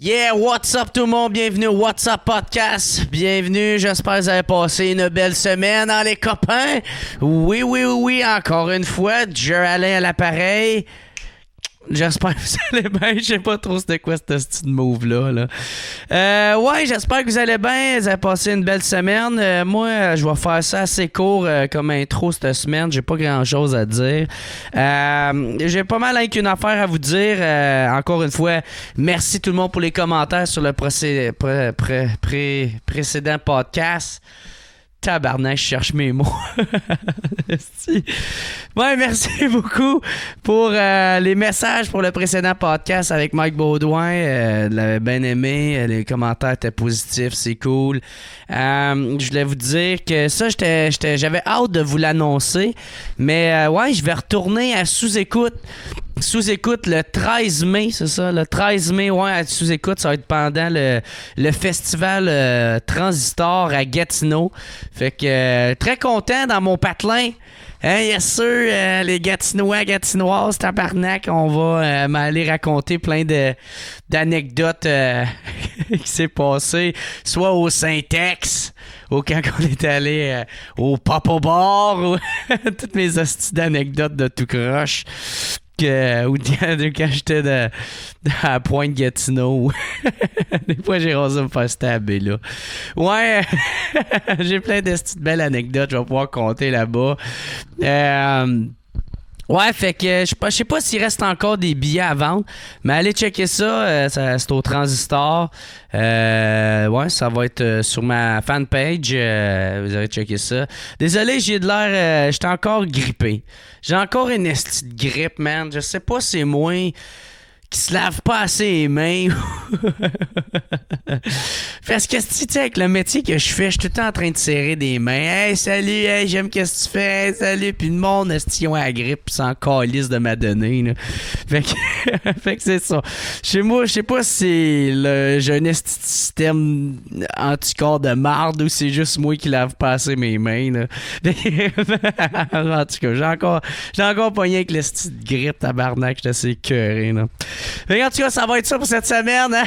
Yeah, what's up tout le monde? Bienvenue au What's Up Podcast. Bienvenue, j'espère que vous avez passé une belle semaine, hein, les copains? Oui, encore une fois, Jer Alain à l'appareil. J'espère que vous allez bien. Je sais pas trop c'était quoi ce petit move-là. Ouais, j'espère que vous allez bien. Vous avez passé une belle semaine. Moi, je vais faire ça assez court comme intro cette semaine. J'ai pas grand-chose à dire. J'ai pas mal avec une affaire à vous dire. Encore une fois, merci tout le monde pour les commentaires sur le précédent podcast. Tabarnak, je cherche mes mots. Ouais, merci beaucoup pour les messages pour le précédent podcast avec Mike Baudouin. Je l'avais bien aimé. Les commentaires étaient positifs, c'est cool. Je voulais vous dire que ça, j'avais hâte de vous l'annoncer. Mais ouais, je vais retourner à sous-écoute. Sous-écoute le 13 mai, c'est ça? Le 13 mai, ouais, à sous-écoute, ça va être pendant le festival Transistor à Gatineau. Fait que très content dans mon patelin. Hein, yes sûr, les Gatinois, Gatinoises, tabarnak, on va m'aller raconter plein d'anecdotes qui s'est passé, soit au Syntex, ou quand on est allé au Papa Bar, ou toutes mes hosties d'anecdotes de tout croche. Ou quand j'étais à la pointe Gatineau. Des fois, j'ai osé me faire stabber, là. Ouais, j'ai plein de petites belles anecdotes, je vais pouvoir compter là-bas. Ouais, fait que je sais pas s'il reste encore des billets à vendre, mais allez checker ça, c'est au Transistor. Ouais, ça va être sur ma fanpage, vous allez checker ça. Désolé, j'ai de l'air, j'étais encore grippé. J'ai encore une esti de grippe, man. Je sais pas si c'est moi qui se lave pas assez les mains. Parce que, tu sais, avec le métier que je fais, je suis tout le temps en train de serrer des mains. Hey, salut, hey, j'aime qu'est-ce que tu fais, hey, salut. Puis le monde, ils ont la grippe, pis s'en calisse de m'adonner, là. Fait que c'est ça. Chez moi, je sais pas si j'ai un système anticorps de marde ou c'est juste moi qui lave pas assez mes mains, là. En tout cas, j'ai encore pogné avec le style de grippe, tabarnak, j'étais assez écœuré, là. Mais en tout cas, ça va être ça pour cette semaine. Hein?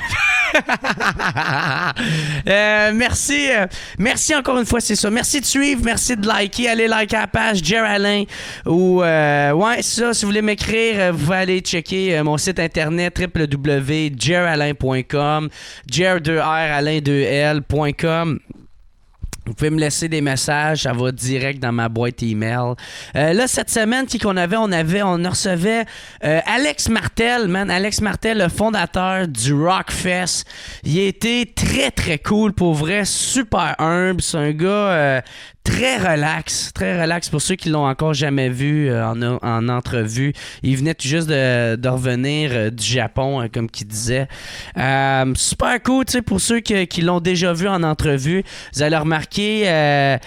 Merci encore une fois, c'est ça. Merci de suivre, merci de liker. Allez liker la page Jer Alain. Ou, ouais, ça, si vous voulez m'écrire, vous pouvez aller checker mon site internet www.jeralain.com, jer2r-alain2l.com. Vous pouvez me laisser des messages, ça va direct dans ma boîte email. Là, cette semaine, on recevait Alex Martel, man. Alex Martel, le fondateur du Rockfest. Il a été très, très cool, pour vrai. Super humble. C'est un gars très relax pour ceux qui l'ont encore jamais vu en entrevue. Il venait tout juste de revenir du Japon, comme qu'il disait. Super cool, tu sais, pour ceux qui l'ont déjà vu en entrevue. Vous allez remarquer, il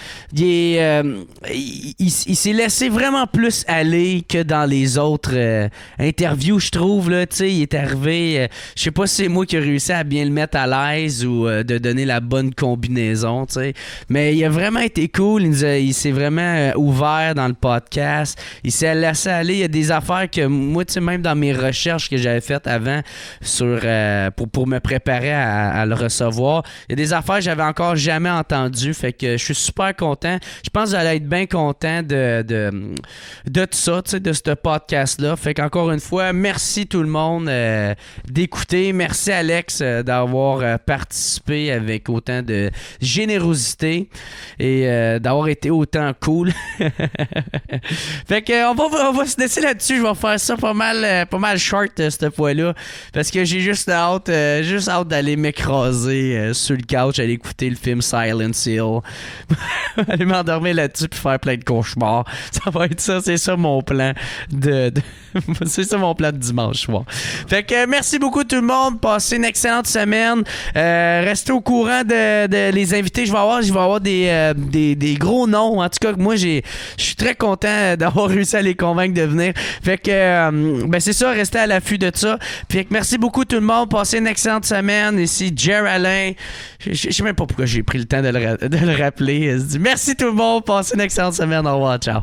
s'est laissé vraiment plus aller que dans les autres interviews, je trouve, là, tu sais. Il est arrivé, je sais pas si c'est moi qui ai réussi à bien le mettre à l'aise ou de donner la bonne combinaison, tu sais. Mais il a vraiment été cool. Il s'est vraiment ouvert dans le podcast. Il s'est laissé aller. Il y a des affaires que moi, tu sais, même dans mes recherches que j'avais faites avant pour me préparer à le recevoir, il y a des affaires que j'avais encore jamais entendues. Fait que je suis super content. Je pense que vous allez être bien content de tout ça, tu sais, de ce podcast-là. Fait qu'encore une fois, merci tout le monde d'écouter. Merci Alex d'avoir participé avec autant de générosité et d'avoir été autant cool. Fait que on va se laisser là-dessus. Je vais faire ça pas mal short cette fois-là. Parce que j'ai juste hâte d'aller m'écraser sur le couch, aller écouter le film Silent Hill. Aller m'endormir là-dessus puis faire plein de cauchemars. Ça va être ça, c'est ça mon plan c'est ça mon plan de dimanche soir. Fait que merci beaucoup tout le monde. Passez une excellente semaine. Restez au courant de les invités que je vais avoir des gros noms. En tout cas, moi, je suis très content d'avoir réussi à les convaincre de venir. Fait que, ben c'est ça, restez à l'affût de ça. Fait que merci beaucoup tout le monde. Passez une excellent semaine. Ici, Jer Alain. Je sais même pas pourquoi j'ai pris le temps de le rappeler. Merci tout le monde. Passez une excellente semaine. Au revoir. Ciao.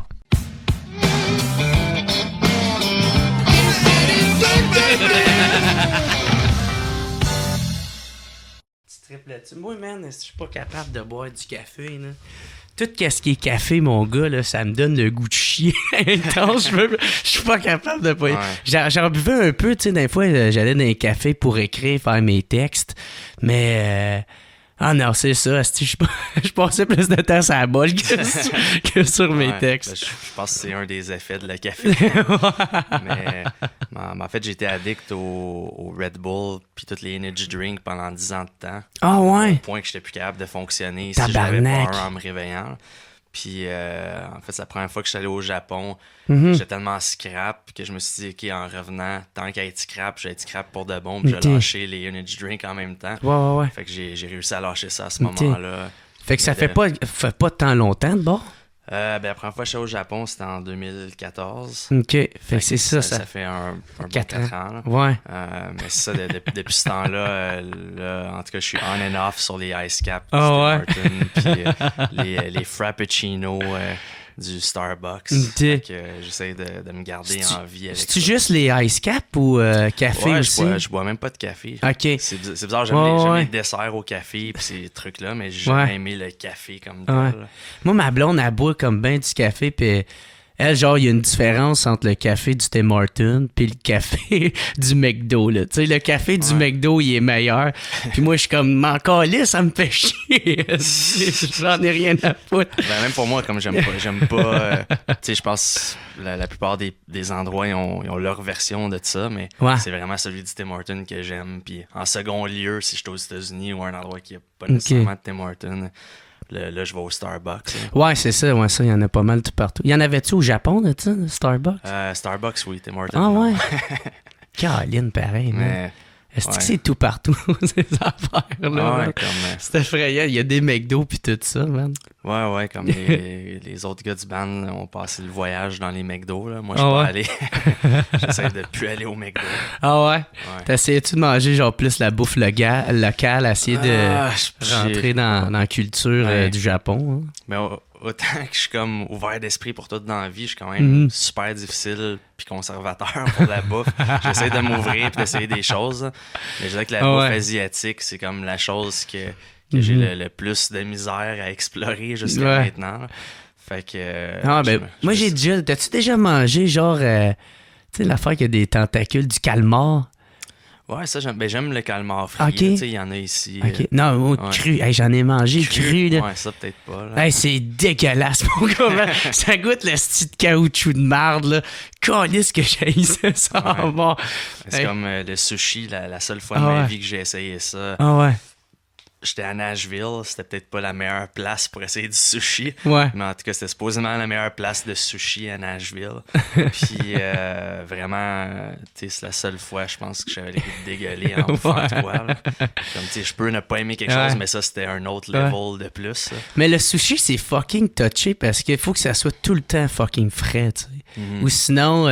triple là-dessus. Moi, man, je suis pas capable de boire du café, là. Tout ce qui est café, mon gars, là, ça me donne le goût de chier intense. Je suis pas capable de pas... Ouais. J'en buvais un peu, tu sais, des fois, j'allais dans un café pour écrire, faire mes textes, mais... Ah non, c'est ça. Je passais plus de temps sur la bolle que sur mes textes. Ben, je pense que c'est un des effets de le café. mais en fait, j'étais addict au Red Bull puis toutes les energy drinks pendant 10 ans de temps. Ah ouais? Au point que j'étais plus capable de fonctionner Tabarnak. si j'avais pas un en me réveillant. Puis en fait, c'est la première fois que je suis allé au Japon. J'étais tellement scrap que je me suis dit, OK, en revenant, tant qu'à être scrap, je vais être scrap pour de bon. Puis j'ai lâché les energy drinks en même temps. Ouais. Fait que j'ai réussi à lâcher ça à ce moment-là. Fait que ça fait pas tant longtemps de bord? La première fois que je suis allé au Japon, c'était en 2014. OK. Fait que c'est ça. Ça fait un bon 4 ans. Là. Ouais. Mais c'est ça, depuis ce temps-là, en tout cas, je suis on and off sur les ice caps du ouais. Tim Hortons, puis les frappuccinos du Starbucks. Fait que j'essaie de me garder en vie avec ça. C'est-tu juste les ice caps ou café aussi? Je bois même pas de café. OK. C'est bizarre, j'aime les desserts au café puis ces trucs-là, mais j'ai jamais aimé le café comme tel. Ouais. Moi, ma blonde, elle boit comme ben du café, puis elle, genre, il y a une différence entre le café du Tim Hortons puis le café du McDo, là. Tu sais, le café du McDo, il est meilleur. Puis moi, je suis comme, m'en calisse, ça me fait chier. J'en ai rien à foutre. Ben, même pour moi, comme j'aime pas tu sais, je pense la plupart des endroits, ils ont leur version de ça, mais c'est vraiment celui du Tim Hortons que j'aime. Puis en second lieu, si je suis aux États-Unis ou un endroit qui a pas nécessairement de Tim Hortons, là, je vais au Starbucks. Là. Ouais, c'est ça. Ouais, ça, il y en a pas mal tout partout. Il y en avait-tu au Japon, de ça, Starbucks? Starbucks, oui. Tim Hortons. Ah ouais? Caroline, pareil. Mais... Est-ce que c'est tout partout, ces affaires-là? Ouais, c'est effrayant. Il y a des McDo puis tout ça, man. Ouais, comme les autres gars du band ont passé le voyage dans les McDo. Là. Moi, je suis pas allé. J'essaie de plus aller au McDo. Ah ouais? T'essayais-tu de manger genre plus la bouffe locale, essayer de rentrer dans la culture du Japon? Hein? Mais autant que je suis comme ouvert d'esprit pour tout dans la vie, je suis quand même super difficile puis conservateur pour la bouffe. J'essaie de m'ouvrir puis d'essayer des choses. Mais je dirais que la bouffe asiatique, c'est comme la chose que j'ai le plus de misère à explorer jusqu'à maintenant. Fait que... moi, T'as-tu déjà mangé genre... tu sais, l'affaire qui a des tentacules, du calmar? Ouais, ça, j'aime le calmar frit. Tu sais, il y en a ici. OK. Non, cru. Hey, j'en ai mangé cru, là. Ouais, ça, peut-être pas, là. Hey, c'est dégueulasse, mon gars. Ça goûte le style de caoutchouc de marde, là. Calisse que j'ai ça bon. C'est comme le sushi, la seule fois de ma vie que j'ai essayé ça. Ah ouais. J'étais à Nashville, c'était peut-être pas la meilleure place pour essayer du sushi. Ouais. Mais en tout cas, c'était supposément la meilleure place de sushi à Nashville. Puis vraiment, tu sais, c'est la seule fois, je pense, que j'avais les goûts de dégueuler en bouffant de quoi. Là. Comme tu sais, je peux ne pas aimer quelque chose, mais ça, c'était un autre level de plus. Ça. Mais le sushi, c'est fucking touché parce qu'il faut que ça soit tout le temps fucking frais, tu sais. Ou sinon,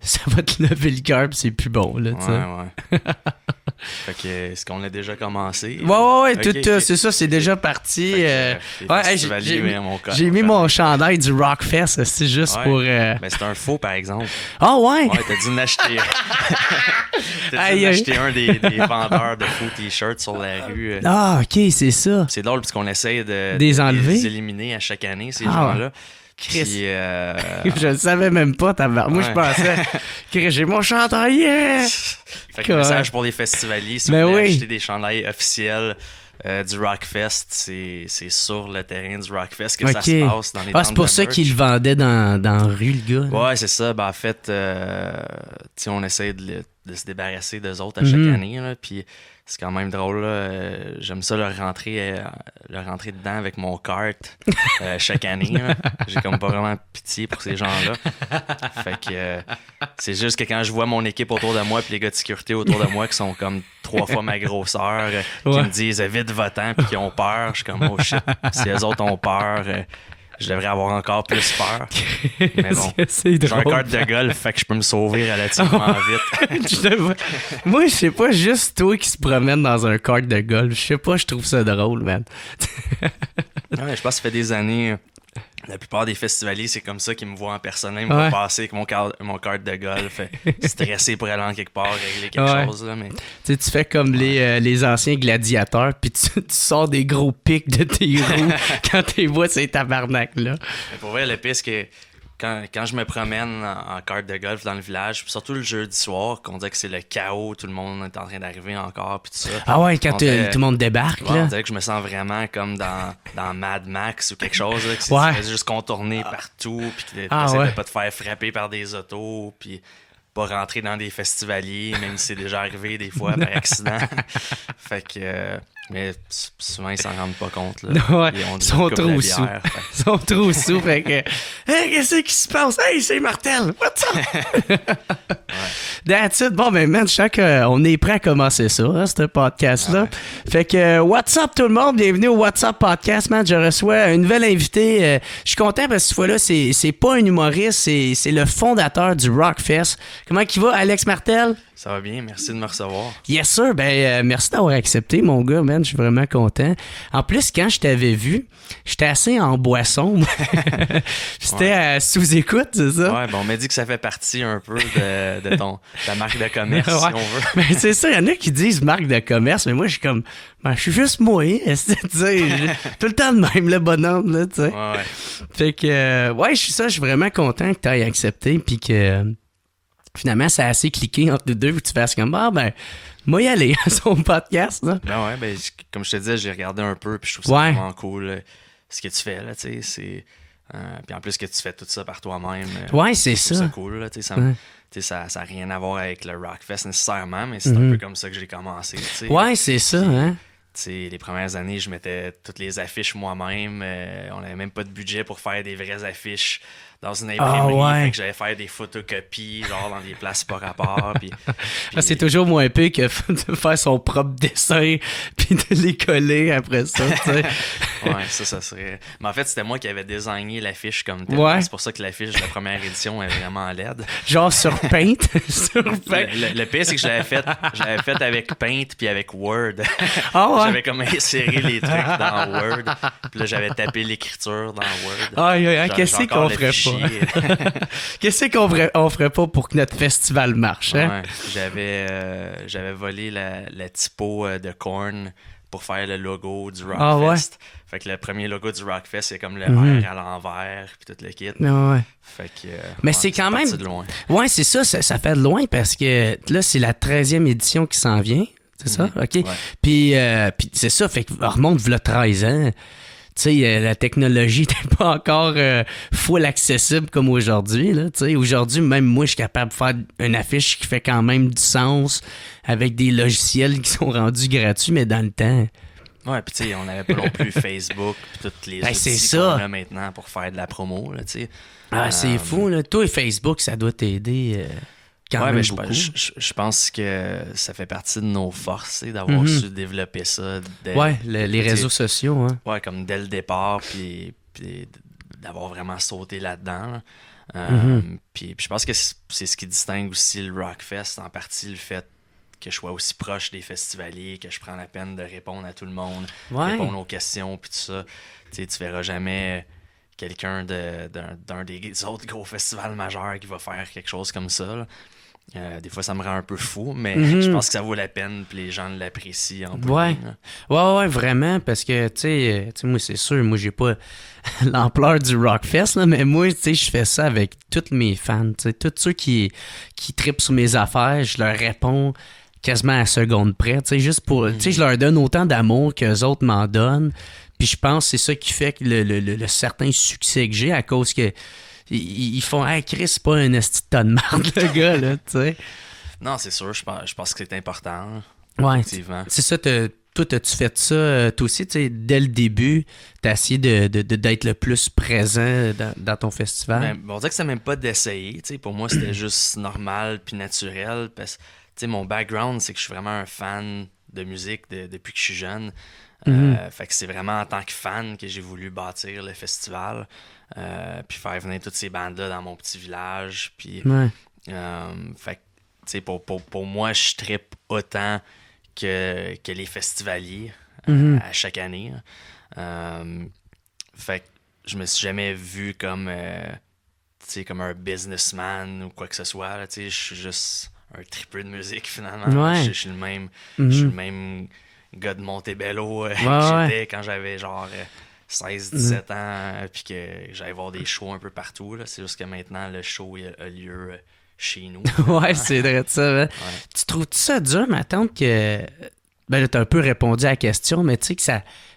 ça va te lever le cœur pis c'est plus bon, là, tu sais. Ouais. Fait que, est-ce qu'on a déjà commencé? Ouais, tout, c'est ça, c'est déjà parti. J'ai mis mon chandail du Rockfest, c'est juste pour... Mais c'est un faux, par exemple. Ah ouais? Ouais, t'as dû en acheter un des vendeurs de faux t-shirts sur la rue. Ah, OK, c'est ça. C'est drôle parce qu'on essaie de les éliminer à chaque année, ces gens-là. Chris. Puis, je le savais même pas, moi je pensais que j'ai mon chandail, Fait que message pour les festivaliers, si vous voulez acheter des chandails officiels du Rockfest, c'est sur le terrain du Rockfest que ça se passe dans les tentes c'est pour ça qu'ils le vendaient dans la rue, le gars. Ouais, c'est ça. Ben, en fait, on essaie de se débarrasser d'eux autres à chaque année, là, puis c'est quand même drôle, là. J'aime ça leur rentrer dedans avec mon kart chaque année. Là. J'ai comme pas vraiment pitié pour ces gens-là. Fait que c'est juste que quand je vois mon équipe autour de moi puis les gars de sécurité autour de moi qui sont comme 3 fois ma grosseur, qui me disent vite votant puis qui ont peur, je suis comme oh shit, si les autres ont peur, je devrais avoir encore plus peur. Mais bon, j'ai un kart de golf, fait que je peux me sauver relativement vite. Moi, je sais pas, juste toi qui se promène dans un kart de golf. Je sais pas, je trouve ça drôle, man. Ouais, je pense que ça fait des années la plupart des festivaliers, c'est comme ça qu'ils me voient en personne. Ils me voient passer avec mon cart de golf, stressé pour aller en quelque part, régler quelque chose. Là, mais... Tu fais comme les anciens gladiateurs, puis tu sors des gros pics de tes roues quand tu vois ces tabarnak-là. Mais pour vrai, le pire, c'est que quand je me promène en cart de golf dans le village, puis surtout le jeudi soir, qu'on dirait que c'est le chaos, tout le monde est en train d'arriver encore, puis tout ça. Ah ouais, quand tout le monde débarque, là. On dirait que je me sens vraiment comme dans Mad Max ou quelque chose, là, que tu fais juste contourner partout, puis que tu essaies de pas te faire frapper par des autos, puis pas rentrer dans des festivaliers, même si c'est déjà arrivé des fois par accident. Fait que... mais souvent, ils s'en rendent pas compte. Là. Ouais, ils sont trop sous. Ils sont trop sous. Fait que, hey, qu'est-ce qui se passe? Hey, c'est Martel! What's up? That's it. Bon, ben, man, je sens qu'on est prêt à commencer ça, hein, ce podcast-là. Fait que, what's up tout le monde? Bienvenue au What's Up Podcast, man. Je reçois une nouvelle invitée. Je suis content parce que cette fois-là, c'est pas un humoriste, c'est le fondateur du Rockfest. Comment il va, Alex Martel? Ça va bien, merci de me recevoir. Yes, sir. Ben, merci d'avoir accepté, mon gars, man. Je suis vraiment content. En plus, quand je t'avais vu, j'étais assez en boisson. C'était sous-écoute, c'est ça? Ouais, bon, on m'a dit que ça fait partie un peu de ta marque de commerce, si on veut. Ben, c'est ça, il y en a qui disent marque de commerce, mais moi, je suis comme, ben, je suis juste moi, tu sais, tout le temps de même, le bonhomme, là, tu sais. Ouais. Fait que, ouais, je suis vraiment content que tu aies accepté, puis que... Finalement, ça a assez cliqué entre les deux où tu fasses comme, moi y aller à son podcast, là. Ben ouais, ben, comme je te disais, j'ai regardé un peu, puis je trouve ça vraiment cool, ce que tu fais, là, tu sais, c'est... puis en plus que tu fais tout ça par toi-même. Ouais, c'est ça. C'est cool, là, tu sais, ça n'a rien à voir avec le Rockfest nécessairement, mais c'est un peu comme ça que j'ai commencé, tu sais. Ouais, c'est ça, hein. Tu sais, les premières années, je mettais toutes les affiches moi-même. On n'avait même pas de budget pour faire des vraies affiches dans une imprimerie. Fait que j'allais faire des photocopies, genre dans des places par rapport. Puis... C'est toujours moins peu que de faire son propre dessin puis de les coller après ça, tu sais. Ouais, ça serait... Mais en fait, c'était moi qui avais designé l'affiche comme telle. C'est pour ça que l'affiche de la première édition est vraiment laide. Genre sur Paint? Le pire, c'est que je l'avais fait avec Paint puis avec Word. Ah ouais? J'avais comme inséré les trucs dans Word. Puis là, j'avais tapé l'écriture dans Word. Qu'est-ce qu'on ferait pas? Qu'est-ce qu'on ferait pas pour que notre festival marche, hein? Ouais, j'avais volé la typo de Korn pour faire le logo du Rockfest. Fait que le premier logo du Rockfest, c'est comme le R à l'envers, puis tout le kit. Fait que, mais c'est quand même... de loin. Ouais, c'est ça fait de loin parce que là, c'est la 13e édition qui s'en vient. C'est ça? OK. Ouais. Puis c'est ça, fait que remonte v'là 13 ans. Tu sais, la technologie n'était pas encore full accessible comme aujourd'hui. Là, aujourd'hui, même moi, je suis capable de faire une affiche qui fait quand même du sens avec des logiciels qui sont rendus gratuits, mais dans le temps... Ouais, puis tu sais, on n'avait pas non plus Facebook puis toutes les outils qu'on a maintenant pour faire de la promo, là, tu sais. C'est fou, là. Toi et Facebook, ça doit t'aider... mais je pense que ça fait partie de nos forces d'avoir su développer ça. Les réseaux sociaux. Hein. Ouais, comme dès le départ, puis d'avoir vraiment sauté là-dedans. Puis je pense que c'est ce qui distingue aussi le Rockfest, en partie le fait que je sois aussi proche des festivaliers, que je prends la peine de répondre à tout le monde, répondre aux questions, puis tout ça. Tu verras jamais... quelqu'un d'un des autres gros festivals majeurs qui va faire quelque chose comme ça. Des fois, ça me rend un peu fou, mais je pense que ça vaut la peine puis les gens l'apprécient en bout de ligne. Ouais, vraiment, parce que, tu sais, moi, c'est sûr, moi, j'ai pas l'ampleur du Rockfest, là, mais moi, tu sais, je fais ça avec tous mes fans, tu sais, tous ceux qui trippent sur mes affaires, je leur réponds quasiment à la seconde près, tu sais, juste pour, tu sais, je leur donne autant d'amour qu'eux autres m'en donnent. Puis je pense que c'est ça qui fait que le certain succès que j'ai à cause que ils font « Hey Chris, c'est pas un esti de tonne de marde, le gars, là, tu sais. » Non, c'est sûr, je pense que c'est important. Ouais, effectivement. C'est ça, toi, as-tu fait ça, toi aussi, tu sais, dès le début, t'as essayé d'être le plus présent dans ton festival? On dirait que c'est même pas d'essayer, tu sais, pour moi, c'était juste normal puis naturel, parce que, tu sais, mon background, c'est que je suis vraiment un fan de musique depuis que je suis jeune. Fait que c'est vraiment en tant que fan que j'ai voulu bâtir le festival, puis faire venir toutes ces bandes-là dans mon petit village. Puis, fait que, tu sais, pour moi, je trippe autant que les festivaliers à chaque année. Fait que je me suis jamais vu comme, tu sais, comme un businessman ou quoi que ce soit. Là, tu sais, je suis juste un tripeux de musique, finalement. Ouais. Je suis le même, Mhm. je suis le même gars de Montebello que ouais. j'étais quand j'avais genre 16-17 ans, puis que j'allais voir des shows un peu partout. Là. C'est juste que maintenant, le show a lieu chez nous. Ouais, c'est vrai de ça. Hein? Ouais. Tu trouves ça dur, ma tante, que... Ben là, t'as un peu répondu à la question, mais tu sais que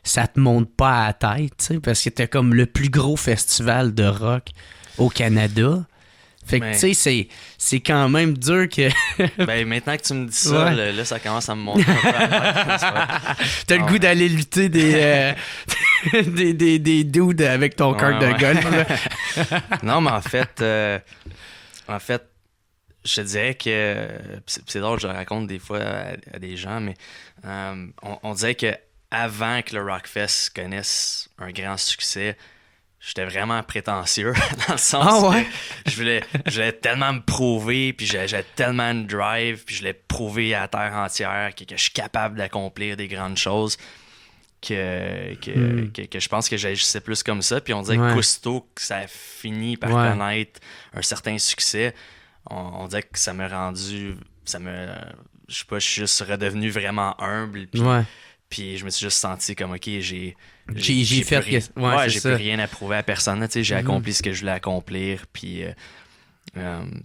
ça te monte pas à la tête, tu sais, parce que t'as comme le plus gros festival de rock au Canada. Fait que, Mais- tu sais, c'est quand même dur que... Ben, maintenant que tu me dis ça, Ouais. là, ça commence à me monter un peu à la tête. C'est pas- T'as le Ah goût ouais. d'aller lutter des, des dudes avec ton cart Ouais, de ouais. golf, là. Non, mais en fait, je te dirais que pis c'est drôle, je le raconte des fois à des gens, mais on dirait que avant que le Rockfest connaisse un grand succès, j'étais vraiment prétentieux dans le sens Ah ouais? que je voulais tellement me prouver, puis j'avais tellement de drive, puis je voulais prouver à la terre entière que je suis capable d'accomplir des grandes choses. Que je pense que j'agissais plus comme ça. Puis on dirait Ouais. que aussitôt que ça a fini par Ouais. connaître un certain succès, on dirait que ça m'a rendu. Je sais pas, je suis juste redevenu vraiment humble. Puis, Ouais. puis je me suis juste senti comme, OK, J'ai j'ai fait... plus rien, Ouais, c'est j'ai ça. plus rien à prouver à personne. Là, tu sais, j'ai Mhm. accompli ce que je voulais accomplir. Puis tu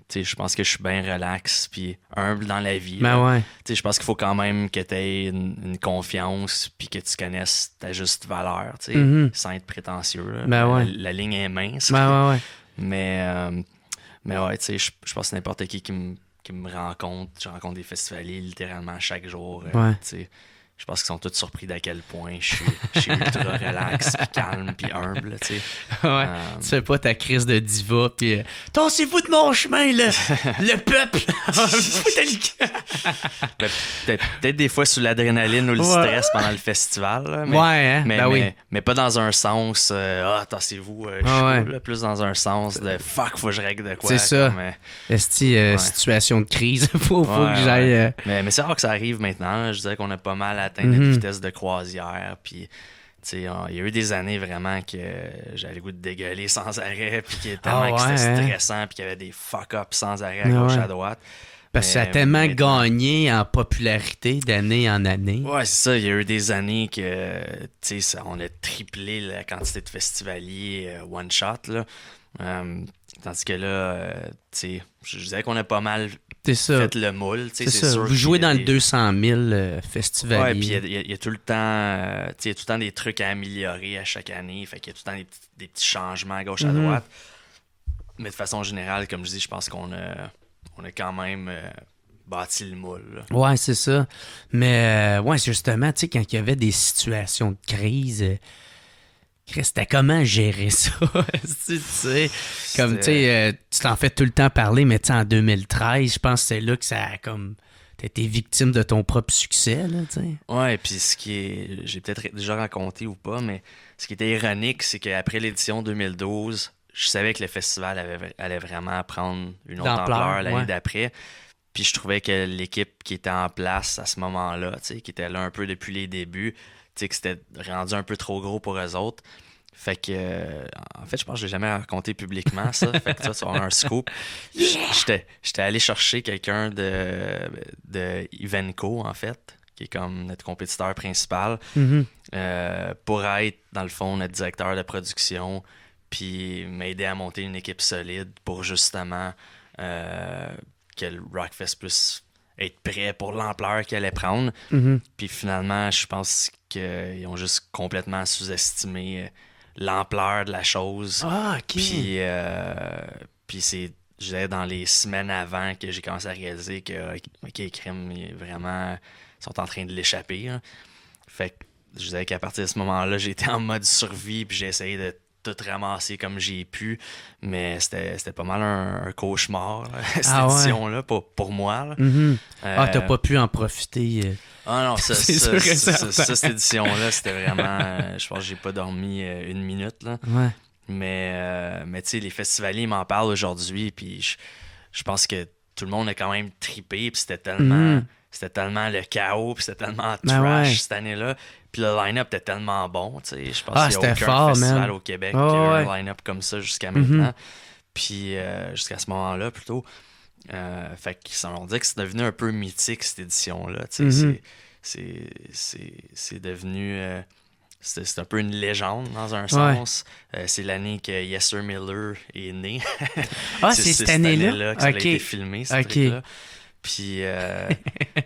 sais, je pense que je suis bien relax puis humble dans la vie. là. Ben ouais. Tu sais, je pense qu'il faut quand même que tu aies une confiance puis que tu connaisses ta juste valeur, tu sais, Mhm. sans être prétentieux. Là. Ben ouais. La ligne est mince. Ben ouais, ouais. Mais ouais, tu sais, je pense que n'importe qui me rencontre, je rencontre des festivaliers littéralement chaque jour. Ouais. Tu sais, je pense qu'ils sont tous surpris d'à quel point je suis ultra relax, puis calme, puis humble, tu sais. Ouais. Tu fais pas ta crise de diva, pis tassez-vous de mon chemin, le peuple! Foutez le camp! Ben, peut-être des fois sous l'adrénaline ou le Ouais. stress pendant le festival. Là, mais, Ouais, hein? Ben oui. mais pas dans un sens tassez-vous, je suis Ah ouais. cool, là, plus dans un sens de fuck, faut que je règle de quoi. C'est ça. comme, Esti, Ouais. situation de crise, faut ouais, que j'aille... ouais. Mais c'est rare que ça arrive maintenant. Là. Je dirais qu'on a pas mal atteint Mhm. notre vitesse de croisière. Puis, tu sais, il y a eu des années vraiment que j'avais le goût de dégueuler sans arrêt. Puis tellement que ouais, c'était hein? stressant. Puis qu'il y avait des fuck-ups sans arrêt à Ah gauche, ouais. à droite. Parce que ça a Mais tellement maintenant- gagné en popularité d'année en année. Ouais, c'est ça. Il y a eu des années que, tu sais, on a triplé la quantité de festivaliers one shot, là. Tandis que là, tu sais, je disais qu'on a pas mal C'est ça. fait le moule, tu sais, C'est ça. sûr Vous qu'il jouez y a dans le des- 200 000 Ouais, festivaliers. puis il y a tout le temps, tu sais, il y a tout le temps des trucs à améliorer à chaque année. Fait qu'il y a tout le temps des petits changements à gauche, à Mhm. droite. Mais de façon générale, comme je dis, je pense qu'on a quand même bâti le moule, là. Ouais, c'est ça. Mais, ouais, justement, tu sais, quand il y avait des situations de crise, Chris, c'était comment gérer ça? tu sais, comme, tu sais, tu t'en fais tout le temps parler, mais tu sais, en 2013, je pense que c'est là que ça a comme... T'as été victime de ton propre succès, là, tu sais. Ouais, puis ce qui est, j'ai peut-être déjà raconté ou pas, mais ce qui était ironique, c'est qu'après l'édition 2012, je savais que le festival allait vraiment prendre une autre D'ampleur, ampleur l'année ouais. d'après. Puis je trouvais que l'équipe qui était en place à ce moment-là, tu sais, qui était là un peu depuis les débuts, tu sais, que c'était rendu un peu trop gros pour eux autres. Fait que, en fait, je pense que je l'ai jamais raconté publiquement, ça. Fait que ça, tu vas avoir un scoop. J'étais allé chercher quelqu'un de Ivenco, en fait, qui est comme notre compétiteur principal, Mhm. pour être, dans le fond, notre directeur de production, puis m'aider à monter une équipe solide pour justement que le Rockfest puisse être prêt pour l'ampleur qu'il allait prendre. Mhm. Puis finalement, je pense qu'ils ont juste complètement sous-estimé l'ampleur de la chose. Ah, OK. Puis c'est, je dirais, dans les semaines avant que j'ai commencé à réaliser que, OK, crème, vraiment, ils sont en train de l'échapper. Hein. Fait que je dirais qu'à partir de ce moment-là, j'étais en mode survie, puis j'ai essayé de tout ramasser comme j'ai pu, mais c'était pas mal un cauchemar, là, cette Ah ouais. édition-là, pour moi. Là. Mhm. Ah, t'as Euh, pas pu en profiter. Ah non, C'est sûr et certain. cette édition-là, c'était vraiment... je pense que j'ai pas dormi une minute, là. Ouais. Mais tu sais, les festivaliers m'en parlent aujourd'hui, puis je pense que tout le monde a quand même trippé, puis c'était tellement... Mhm. c'était tellement le chaos, puis c'était tellement Ben trash ouais. cette année-là. Puis le line-up était tellement bon, tu sais. Je pense Ah, qu'il n'y a c'était aucun fort, festival man. au Québec Ouais, qui a ouais. un line-up comme ça jusqu'à Mhm. maintenant. Puis jusqu'à ce moment-là, plutôt. Fait qu'on dirait que c'est devenu un peu mythique, cette édition-là. Tu sais, Mhm. c'est devenu... c'est un peu une légende, dans un Ouais. sens. C'est l'année que Yes Sir Miller est né. Ah, c'est cette année-là? que ça a Ok. été filmé, ce Ok. truc-là. Puis,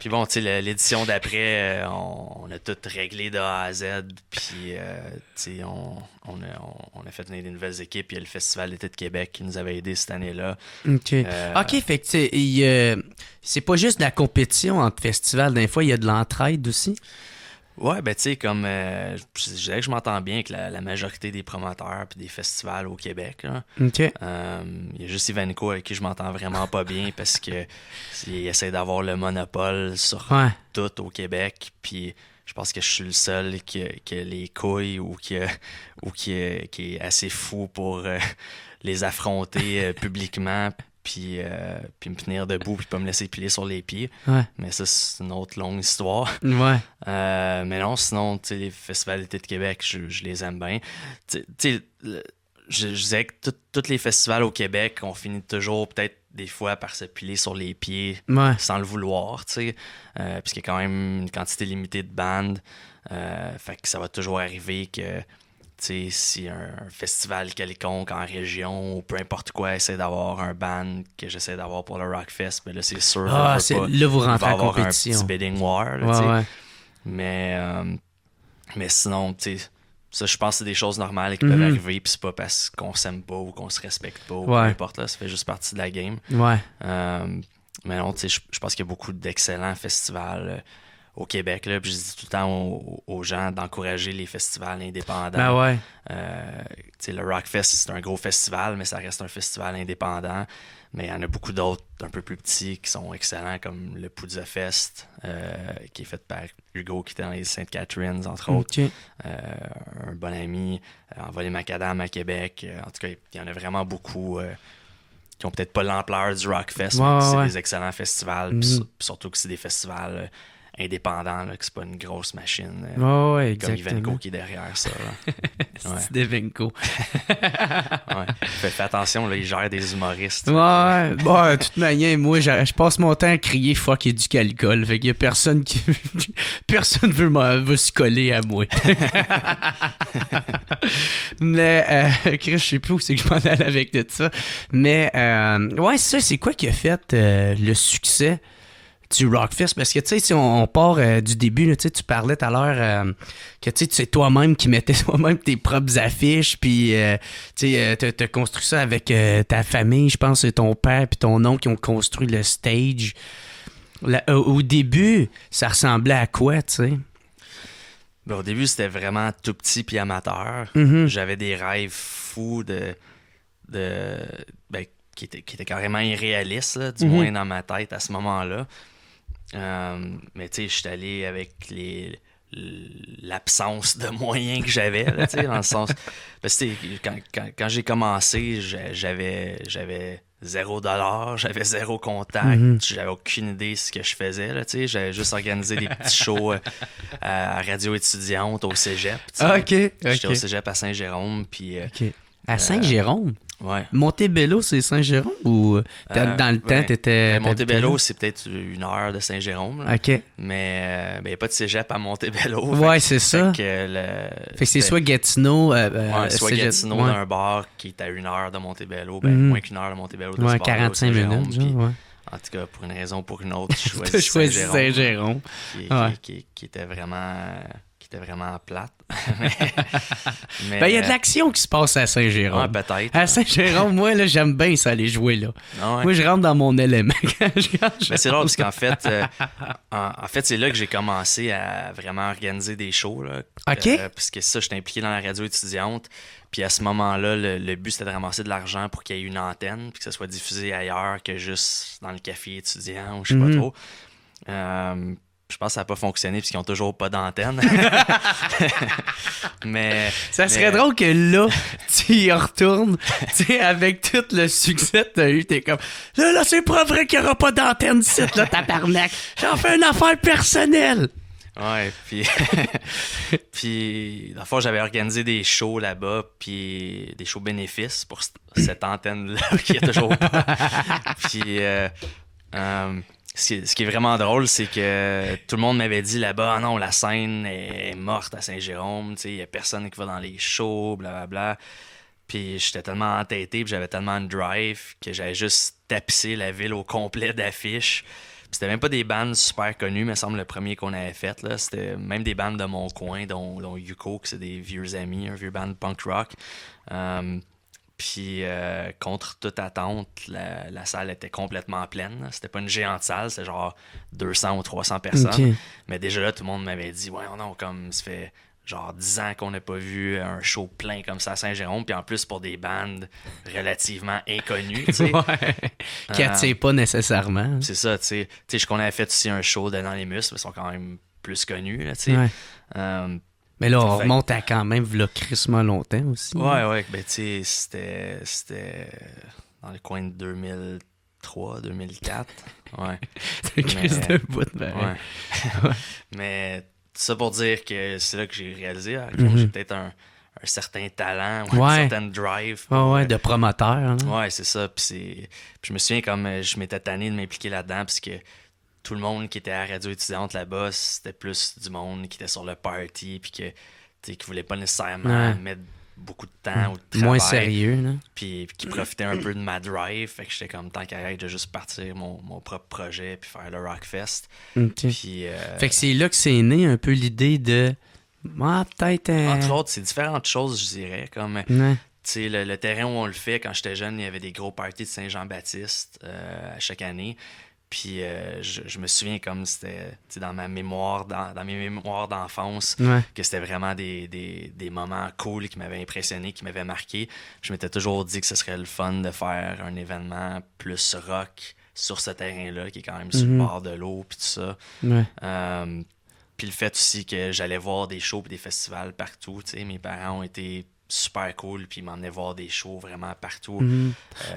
puis bon, tu sais, l'édition d'après, on a tout réglé de A à Z. Puis, tu sais, on a fait des nouvelles équipes. Il y a le Festival d'été de Québec qui nous avait aidés cette année-là. OK. OK, fait que tu sais, c'est pas juste de la compétition entre festivals. Des fois, il y a de l'entraide aussi. Ouais, ben tu sais, comme je dirais que je m'entends bien avec la majorité des promoteurs puis des festivals au Québec, là. OK. Il y a juste Ivanko avec qui je m'entends vraiment pas bien parce que il essaie d'avoir le monopole sur Ouais. tout au Québec. Puis je pense que je suis le seul qui a les couilles ou qui est assez fou pour les affronter publiquement. Puis me tenir debout puis pas me laisser piler sur les pieds. Ouais. Mais ça, c'est une autre longue histoire. Ouais. Mais non, sinon, tu sais, les festivals d'été de Québec, je les aime bien. Tu sais, je disais que tous les festivals au Québec, on finit toujours peut-être des fois par se piler sur les pieds Ouais. sans le vouloir, tu sais. Puisqu'il y a quand même une quantité limitée de bandes. Fait que ça va toujours arriver que, tu sais, si un festival quelconque en région ou peu importe quoi essaie d'avoir un band que j'essaie d'avoir pour le Rockfest, mais là, c'est sûr, Ah, veut pas, là, vous il va rentrez en avoir compétition. un petit bidding war, là, Ouais, tu sais. ouais. Mais sinon, tu sais, ça, je pense que c'est des choses normales qui peuvent arriver, puis c'est pas parce qu'on s'aime pas ou qu'on se respecte pas ou peu Ouais. importe, là, ça fait juste partie de la game. Ouais. Mais non, tu sais, je pense qu'il y a beaucoup d'excellents festivals au Québec, là, puis je dis tout le temps aux gens d'encourager les festivals indépendants. Ben ouais. Tu sais, le Rockfest, c'est un gros festival, mais ça reste un festival indépendant. Mais il y en a beaucoup d'autres un peu plus petits qui sont excellents, comme le Poudza Fest, qui est fait par Hugo, qui était dans les Sainte Catherines, entre autres. OK. Un bon ami, Envolé Macadam à Québec. En tout cas, il y en a vraiment beaucoup qui ont peut-être pas l'ampleur du Rockfest, Ouais, mais c'est ouais. des excellents festivals. Puis surtout que c'est des festivals indépendants, là, que c'est pas une grosse machine. Ouais, ouais, Comme exactement. Ivanko qui est derrière ça. Là. Ouais. C'est Devenko. Ouais. Fais attention, là, il gère des humoristes. Ouais, bon, de toute manière, moi, je passe mon temps à crier fuck éduque alcool. Fait qu'il y a personne qui. Personne veut se coller à moi. Mais, Chris, je sais plus où c'est que je m'en allais avec de ça. Mais, ouais, ça, c'est quoi qui a fait le succès du Rockfest? Parce que, tu sais, si on part du début, là, tu sais, tu parlais tout à l'heure que, tu sais, c'est toi-même qui mettais toi-même tes propres affiches, puis, tu sais, t'as construit ça avec ta famille, je pense, ton père puis ton oncle qui ont construit le stage. Au début, ça ressemblait à quoi, tu sais? Ben, au début, c'était vraiment tout petit puis amateur. Mhm. J'avais des rêves fous ben, qui étaient carrément irréalistes, là, du moins dans ma tête à ce moment-là. Mais tu sais, je suis allé avec l'absence de moyens que j'avais, là, tu sais, dans le sens... Parce que quand j'ai commencé, j'avais $0, j'avais 0 contact, j'avais aucune idée de ce que je faisais, là, tu sais, j'avais juste organisé des petits shows à radio étudiante au cégep, tu sais. Ah, OK. J'étais au cégep à Saint-Jérôme, puis OK. À Saint-Jérôme? ouais. Montebello, c'est Saint-Jérôme ou dans le temps, ouais. t'étais. Montebello, c'est peut-être 1 heure de Saint-Jérôme, là. OK. Mais il n'y a pas de cégep à Montebello. Ouais, c'est ça. Fait que c'est soit Gatineau. soit Gatineau ouais. d'un bar qui est à 1 heure de Montebello, moins qu'1 heure de Montebello. De Ouais, ce bar-là, 45 minutes, genre, ouais. En tout cas, pour une raison ou pour une autre, je T'as choisis choisi Saint-Jérôme. Saint-Jérôme. Qui était vraiment plate. Ben, il y a de l'action qui se passe à Saint-Jérôme. Ouais, peut-être. À Saint-Jérôme, moi, là, j'aime bien ça aller jouer, là. Ah ouais. Moi, je rentre dans mon élément. Mais c'est drôle parce qu'en fait, en fait, c'est là que j'ai commencé à vraiment organiser des shows. Là. OK. Parce que ça, j'étais impliqué dans la radio étudiante. Puis à ce moment-là, le but, c'était de ramasser de l'argent pour qu'il y ait une antenne, puis que ça soit diffusé ailleurs que juste dans le café étudiant ou je sais pas trop. je pense que ça n'a pas fonctionné parce qu'ils ont toujours pas d'antenne. mais ça serait drôle que là, tu y retournes, tu sais, avec tout le succès que t'as eu, t'es comme, là, c'est pas vrai qu'il y aura pas d'antenne ici, là, tabarnak. J'en fais une affaire personnelle. Ouais, puis dans le fond, j'avais organisé des shows là-bas, puis des shows bénéfices pour cette antenne-là qui est toujours pas. Puis ce qui est vraiment drôle, c'est que tout le monde m'avait dit là-bas, ah non, la scène est morte à Saint-Jérôme, tu sais, il y a personne qui va dans les shows, blablabla. Puis j'étais tellement entêté, puis j'avais tellement de drive que j'avais juste tapissé la ville au complet d'affiches. C'était même pas des bandes super connues, me semble, le premier qu'on avait fait. Là. C'était même des bandes de mon coin, dont Yuko, qui c'est des vieux amis, un vieux band punk rock. Puis, contre toute attente, la salle était complètement pleine. Là. C'était pas une géante salle, c'était genre 200 ou 300 personnes. Okay. Mais déjà là, tout le monde m'avait dit, ouais, non, comme ça fait genre 10 ans qu'on n'a pas vu un show plein comme ça à Saint-Jérôme, puis en plus pour des bandes relativement inconnues, tu sais. Qui attirent pas nécessairement. C'est ça, tu sais. Tu sais, qu'on avait fait aussi un show de Dans les Muscles, mais ils sont quand même plus connus, là, tu sais. Ouais. Mais là, on remonte à quand même v'là crissement longtemps aussi. Ouais, ben tu sais, c'était dans le coin de 2003, 2004. Ouais. C'est une crise de bout, ben. Ouais. Mais ça pour dire que c'est là que j'ai réalisé j'ai peut-être un certain talent, une certaine drive. De promoteur. Hein? Ouais, c'est ça. Puis je me souviens comme je m'étais tanné de m'impliquer là-dedans parce que tout le monde qui était à la radio étudiante là-bas, c'était plus du monde qui était sur le party puis qui voulait pas nécessairement mettre beaucoup de temps ou de travail. Moins sérieux, là. Puis qui profitait un peu de ma drive. Fait que j'étais comme tant qu'à être de juste partir mon propre projet puis faire le Rockfest. Okay. Puis, fait que c'est là que c'est né un peu l'idée de... peut-être... Entre autres, c'est différentes choses, je dirais. Comme, le terrain où on le fait, quand j'étais jeune, il y avait des gros parties de Saint-Jean-Baptiste à chaque année. Puis je me souviens comme c'était dans ma mémoire, dans mes mémoires d'enfance, que c'était vraiment des moments cool qui m'avaient impressionné, qui m'avaient marqué. Je m'étais toujours dit que ce serait le fun de faire un événement plus rock sur ce terrain-là, qui est quand même sur le bord de l'eau, puis tout ça. Puis le fait aussi que j'allais voir des shows et des festivals partout. Mes parents ont été super cool, puis ils m'emmenaient voir des shows vraiment partout.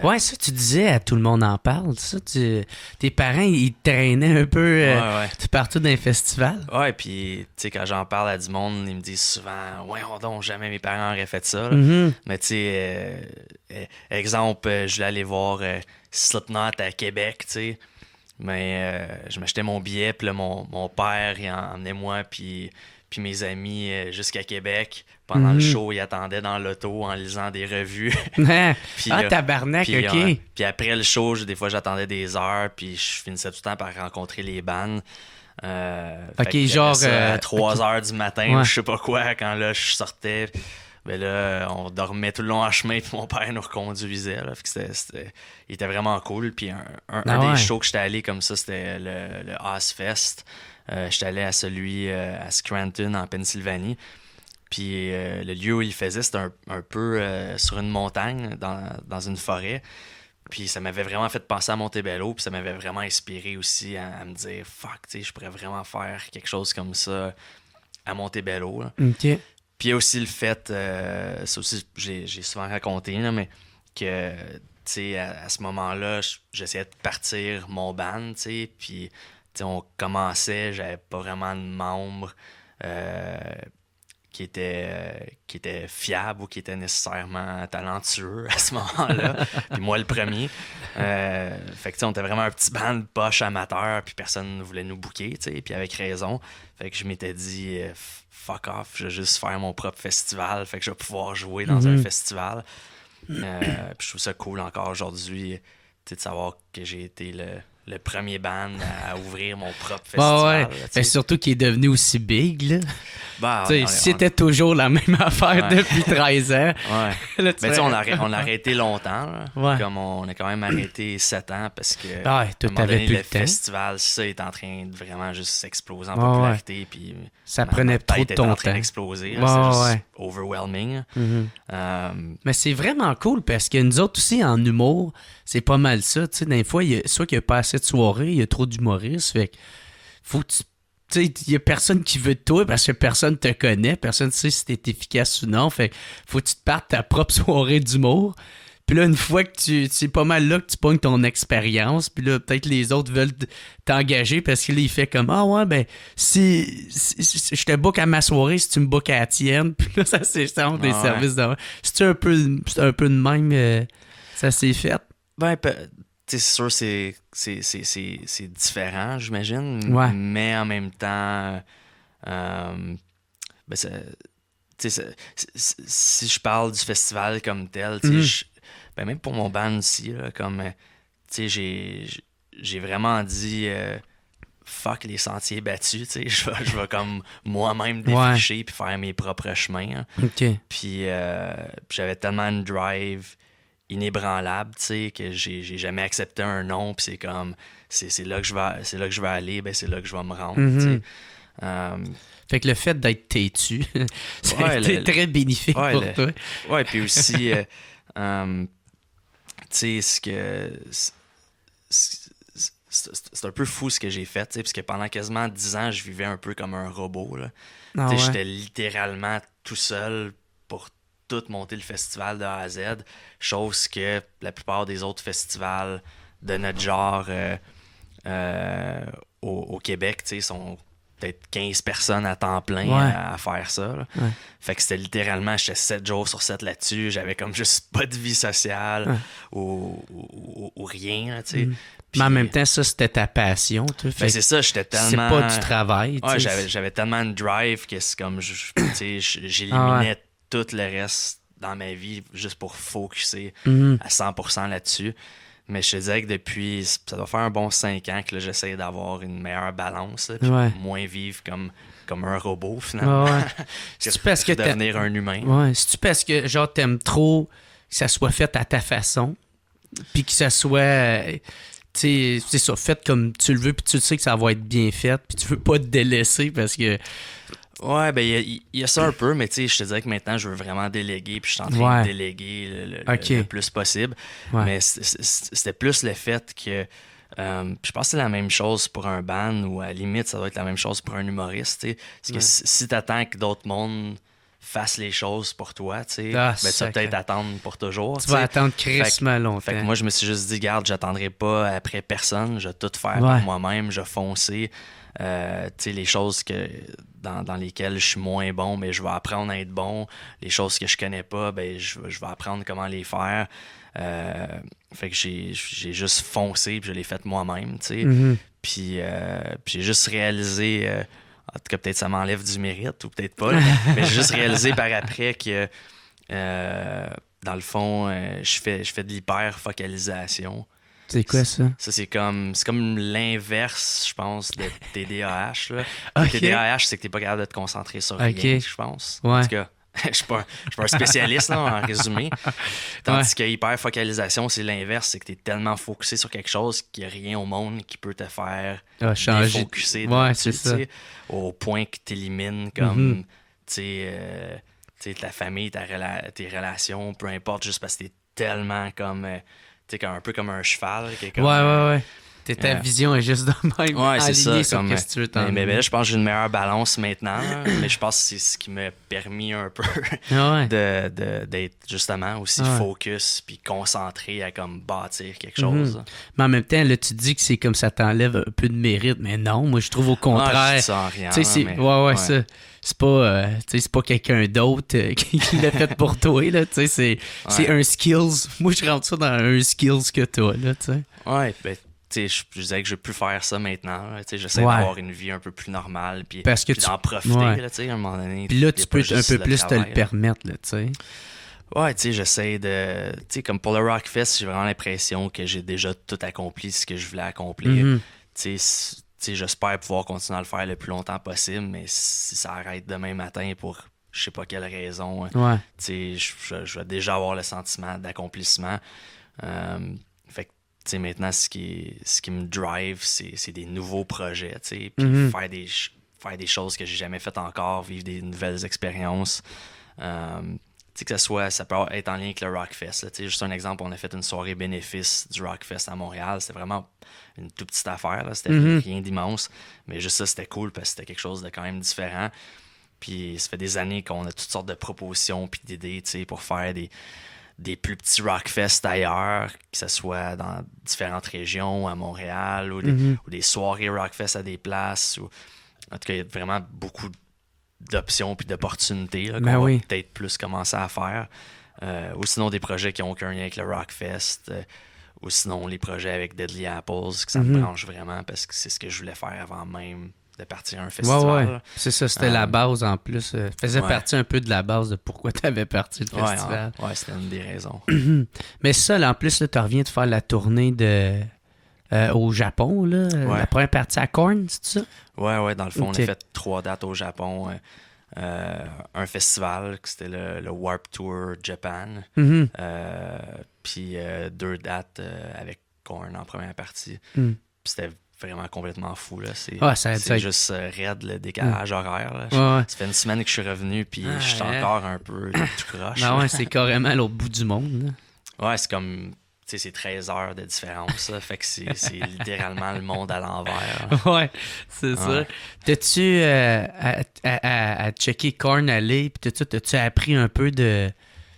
Ouais, ça, tu disais, à tout le monde en parle. Ça, tes parents, ils traînaient un peu partout dans les festivals. Ouais, puis, tu sais, quand j'en parle à du monde, ils me disent souvent, ouais, donc, jamais mes parents auraient fait ça. Mais, tu sais, exemple, je voulais aller voir Slipknot à Québec, tu sais. Mais je m'achetais mon billet, puis là, mon père, il emmenait moi, puis mes amis jusqu'à Québec. Pendant le show, ils attendaient dans l'auto en lisant des revues. Puis, tabarnak, OK. Puis après le show, des fois, j'attendais des heures, puis je finissais tout le temps par rencontrer les bands. OK, genre... à 3 heures du matin, ou je sais pas quoi, quand là, je sortais... Ben là, on dormait tout le long en chemin, puis mon père nous reconduisait. Là, il était vraiment cool. Puis un des shows que j'étais allé comme ça, c'était le Ozfest. J'étais allé à celui à Scranton, en Pennsylvanie. Puis le lieu où il faisait, c'était un peu sur une montagne, dans une forêt. Puis ça m'avait vraiment fait penser à Montebello, puis ça m'avait vraiment inspiré aussi à me dire « Fuck, tu sais, je pourrais vraiment faire quelque chose comme ça à Montebello. » OK. Puis il y a aussi le fait, ça aussi j'ai souvent raconté, là, mais que, tu sais, à ce moment-là, j'essayais de partir mon band, tu sais, puis on commençait, j'avais pas vraiment de membres qui étaient fiables ou qui étaient nécessairement talentueux à ce moment-là. Puis moi, le premier. Fait que, on était vraiment un petit band de poche amateur, puis personne ne voulait nous booker, tu sais, puis avec raison. Fait que je m'étais dit... fuck off, je vais juste faire mon propre festival, fait que je vais pouvoir jouer dans un festival. Puis je trouve ça cool encore aujourd'hui, de savoir que j'ai été le premier band à ouvrir mon propre festival. Mais surtout qu'il est devenu aussi big, là. C'était toujours la même affaire depuis 13 ans. Là, on a arrêté longtemps. Comme on a quand même arrêté 7 ans parce que à un moment donné, le festival, ça est en train de vraiment juste s'exploser en popularité. Puis ça prenait trop de ton temps. En train d'exploser. C'est juste overwhelming. Mais c'est vraiment cool parce que nous autres aussi, en humour, c'est pas mal ça. Des fois, soit qu'il n'y a pas assez de soirées, il y a trop d'humoristes. Fait que faut que tu tu sais, il y a personne qui veut de toi parce que personne te connaît, personne ne sait si t'es efficace ou non. Fait faut que tu te partes ta propre soirée d'humour. Puis là, une fois que c'est pas mal là que tu pognes ton expérience, puis là, peut-être les autres veulent t'engager parce que là, il fait comme, ah ouais, ben, si je te book à ma soirée, si tu me bookes à la tienne, puis là, ça s'échange des services de... C'est un peu de même, ça s'est fait. Ben, c'est sûr, c'est différent, j'imagine, Ouais. mais en même temps, ben, si je parle du festival comme tel, ben même pour mon band aussi, là, comme, j'ai vraiment dit fuck les sentiers battus, je vais comme moi-même défricher puis faire mes propres chemins. Hein. OK. Puis j'avais tellement une drive inébranlable, que j'ai jamais accepté un non, puis c'est comme c'est là que je vais aller, ben c'est là que je vais me rendre, tu sais. Fait que le fait d'être têtu, ça a été très bénéfique pour toi. Ouais, puis aussi, tu sais, c'est un peu fou ce que j'ai fait, parce que pendant quasiment 10 ans, je vivais un peu comme un robot. Là. Ah ouais. J'étais littéralement tout seul pour tout monter le festival de A à Z, chose que la plupart des autres festivals de notre genre au Québec, sont peut-être 15 personnes à temps plein à faire ça. Là. Ouais. Fait que c'était littéralement, j'étais 7 jours sur 7 là-dessus, j'avais comme juste pas de vie sociale ou rien, là, tu sais. Mais en même temps, ça, c'était ta passion. Toi, ben c'est ça, j'étais tellement... C'est pas du travail. Ouais, j'avais tellement une drive que c'est comme, j'éliminais tout le reste dans ma vie juste pour focusser à 100% là-dessus. Mais je te dirais que depuis, ça doit faire un bon 5 ans que là, j'essaie d'avoir une meilleure balance, là, puis moins vivre comme un robot, finalement. C'est-tu parce que devenir un humain. Ouais, c'est-tu parce que, genre, t'aimes trop que ça soit fait à ta façon, puis que ça soit... c'est ça, fait comme tu le veux, puis tu sais que ça va être bien fait, puis tu veux pas te délaisser parce que... Ouais, ben il y a ça un peu, mais tu sais, je te dirais que maintenant, je veux vraiment déléguer, puis je suis en train de déléguer le plus possible. Mais c'était plus le fait que... je pense que c'est la même chose pour un band, ou à la limite, ça doit être la même chose pour un humoriste, tu sais. Parce que si t'attends que d'autres mondes fassent les choses pour toi, tu sais, ben, tu vas peut-être attendre pour toujours. Tu vas attendre crissement longtemps. Fait que moi, je me suis juste dit, garde, j'attendrai pas après personne, je vais tout faire par moi-même, je vais foncer. Tu sais, les choses dans lesquelles je suis moins bon, mais je vais apprendre à être bon. Les choses que je connais pas, ben je vais apprendre comment les faire. Fait que j'ai juste foncé, puis je l'ai fait moi-même, tu sais. Puis j'ai juste réalisé... en tout cas, peut-être ça m'enlève du mérite, ou peut-être pas, mais j'ai juste réalisé par après que, dans le fond, je fais de l'hyper-focalisation. C'est quoi ça? Ça, c'est comme l'inverse, je pense, de TDAH. Là. Okay. TDAH, c'est que t'es pas capable de te concentrer sur rien, je pense. Ouais. En tout cas, je suis pas un spécialiste, là, en résumé. Tandis que hyper-focalisation, c'est l'inverse, c'est que t'es tellement focusé sur quelque chose qu'il n'y a rien au monde qui peut te faire défocuser. C'est ça. Au point que t'élimines comme, ta famille, tes relations, peu importe, juste parce que t'es tellement comme... un peu comme un cheval. Qui est comme, ouais. Ta vision est juste de même alignée sur ce que tu veux t'en mais là, je pense que j'ai une meilleure balance maintenant. Mais je pense que c'est ce qui m'a permis un peu d'être justement aussi focus puis concentré à comme bâtir quelque chose. Mais en même temps, là, tu dis que c'est comme ça t'enlève un peu de mérite. Mais non, moi, je trouve au contraire. Je sens rien. Ça. C'est pas quelqu'un d'autre qui l'a fait pour toi. Là, c'est un skills. Moi, je rentre ça dans un skills que toi. Là, ouais, ben, je disais que je veux plus faire ça maintenant. J'essaie d'avoir une vie un peu plus normale puis d'en profiter là, à un moment donné. Puis là, tu peux un peu plus te le permettre. Là, ouais, j'essaie de... comme pour le Rockfest, j'ai vraiment l'impression que j'ai déjà tout accompli ce que je voulais accomplir. J'espère pouvoir continuer à le faire le plus longtemps possible, mais si ça arrête demain matin pour je sais pas quelle raison, je vais déjà avoir le sentiment d'accomplissement. Fait que maintenant, ce qui me drive, c'est des nouveaux projets, puis faire des choses que j'ai jamais faites encore, vivre des nouvelles expériences. que ça peut être en lien avec le Rockfest. Là. Juste un exemple, on a fait une soirée bénéfice du Rockfest à Montréal. C'était vraiment une toute petite affaire. Là. C'était rien d'immense. Mais juste ça, c'était cool parce que c'était quelque chose de quand même différent. Puis ça fait des années qu'on a toutes sortes de propositions puis d'idées pour faire des plus petits Rockfest ailleurs, que ce soit dans différentes régions, à Montréal, ou des soirées Rockfest à des places. Ou... En tout cas, il y a vraiment beaucoup d'options puis d'opportunités là, qu'on va peut-être plus commencer à faire. Ou sinon des projets qui n'ont aucun lien avec le Rockfest. Ou sinon les projets avec Deadly Apples, que ça me branche vraiment parce que c'est ce que je voulais faire avant même de partir à un festival. Ouais. C'est ça, c'était la base en plus. Faisait partie un peu de la base de pourquoi tu avais parti le festival. Ouais, c'était une des raisons. Mais ça, là, en plus, tu reviens de faire la tournée au Japon, là. La première partie à Korn, c'est ça? Ouais, dans le fond, on a fait 3 dates au Japon. Un festival, c'était le Warp Tour Japan. Puis 2 dates avec Korn en première partie. Puis c'était vraiment complètement fou. Là. C'est juste raide le décalage horaire. Là. Ça fait une semaine que je suis revenu, puis je suis encore un peu tout croche. Non, c'est carrément à l'autre bout du monde. Là. Ouais, c'est comme... c'est 13 heures de différence. Là, fait que c'est littéralement le monde à l'envers. Ouais, c'est ça. T'as-tu à checker Korn aller, puis t'as-tu appris un peu de...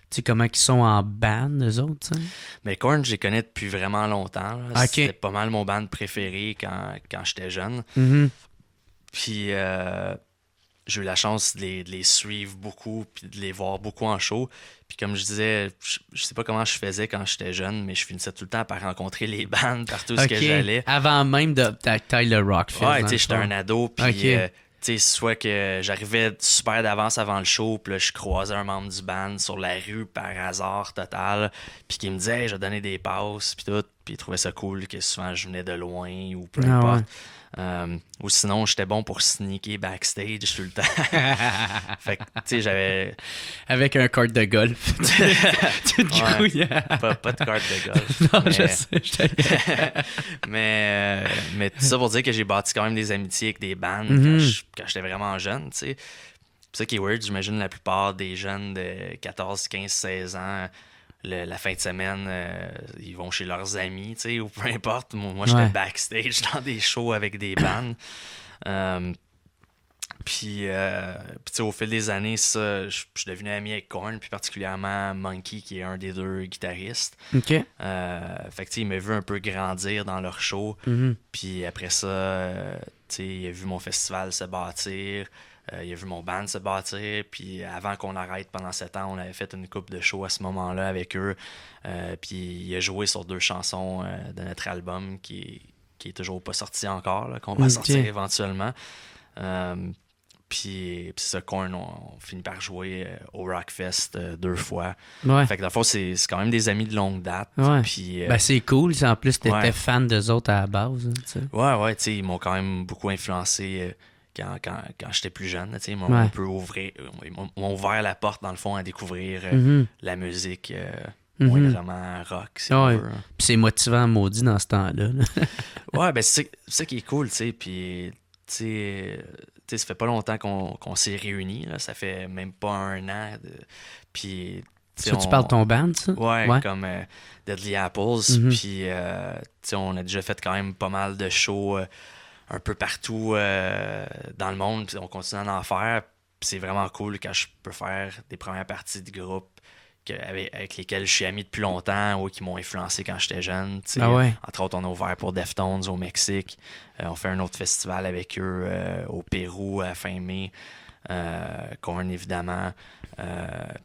Tu sais, comment ils sont en band, eux autres, ça? Mais Korn, je les connais depuis vraiment longtemps. Là. C'était pas mal mon band préféré quand j'étais jeune. Puis j'ai eu la chance de les suivre beaucoup puis de les voir beaucoup en show. Puis comme je disais, je sais pas comment je faisais quand j'étais jeune, mais je finissais tout le temps par rencontrer les bands partout où j'allais. Avant même de Tyler Rockfest. Ouais, tu sais, j'étais un ado, puis tu sais, soit que j'arrivais super d'avance avant le show, puis là, je croisais un membre du band sur la rue par hasard total, puis qui me disait, hey, je vais donner des passes, puis tout, puis il trouvait ça cool que souvent je venais de loin ou peu importe. Ou sinon, j'étais bon pour sneaker backstage tout le temps. Fait que, tu sais, j'avais... Avec un carte de golf. Tu te grouilles. Pas de carte de golf. Non, je sais. Mais tout ça pour dire que j'ai bâti quand même des amitiés avec des bands quand j'étais vraiment jeune, tu sais. C'est ça qui est weird, j'imagine la plupart des jeunes de 14, 15, 16 ans... la fin de semaine, ils vont chez leurs amis, tu sais, ou peu importe. Moi j'étais backstage dans des shows avec des bands. Puis, tu sais, au fil des années, ça, je suis devenu ami avec Korn, puis particulièrement Monkey, qui est un des 2 guitaristes. OK. Fait que, tu sais, il m'a vu un peu grandir dans leur show. Puis après ça, tu sais, il a vu mon festival se bâtir. Il a vu mon band se bâtir, puis avant qu'on arrête pendant 7 ans, on avait fait une couple de shows à ce moment-là avec eux. Puis il a joué sur 2 chansons de notre album qui est toujours pas sorti encore, là, qu'on va sortir éventuellement. Puis c'est ça, Korn, on finit par jouer au Rockfest 2 fois. Fait que dans le fond, c'est quand même des amis de longue date. Puis, c'est cool, en plus t'étais fan d'eux autres à la base. Hein, ouais, tu sais, ils m'ont quand même beaucoup influencé... Quand j'étais plus jeune, ils m'ont m'ont ouvert la porte, dans le fond, à découvrir la musique vraiment rock, si on veut. Puis c'est motivant, maudit, dans ce temps-là. Ouais, ben c'est ça qui est cool, tu sais. Puis, tu sais, ça fait pas longtemps qu'on s'est réunis, là. Ça fait même pas 1 an. Puis... Tu parles de ton band, ça? Ouais. Comme Deadly Apples. Puis, tu sais, on a déjà fait quand même pas mal de shows... un peu partout dans le monde, puis on continue à en faire. Puis c'est vraiment cool quand je peux faire des premières parties de groupe avec lesquels je suis ami depuis longtemps ou qui m'ont influencé quand j'étais jeune. Entre autres, on a ouvert pour Deftones au Mexique. On fait un autre festival avec eux au Pérou à fin mai. Korn, évidemment. Puis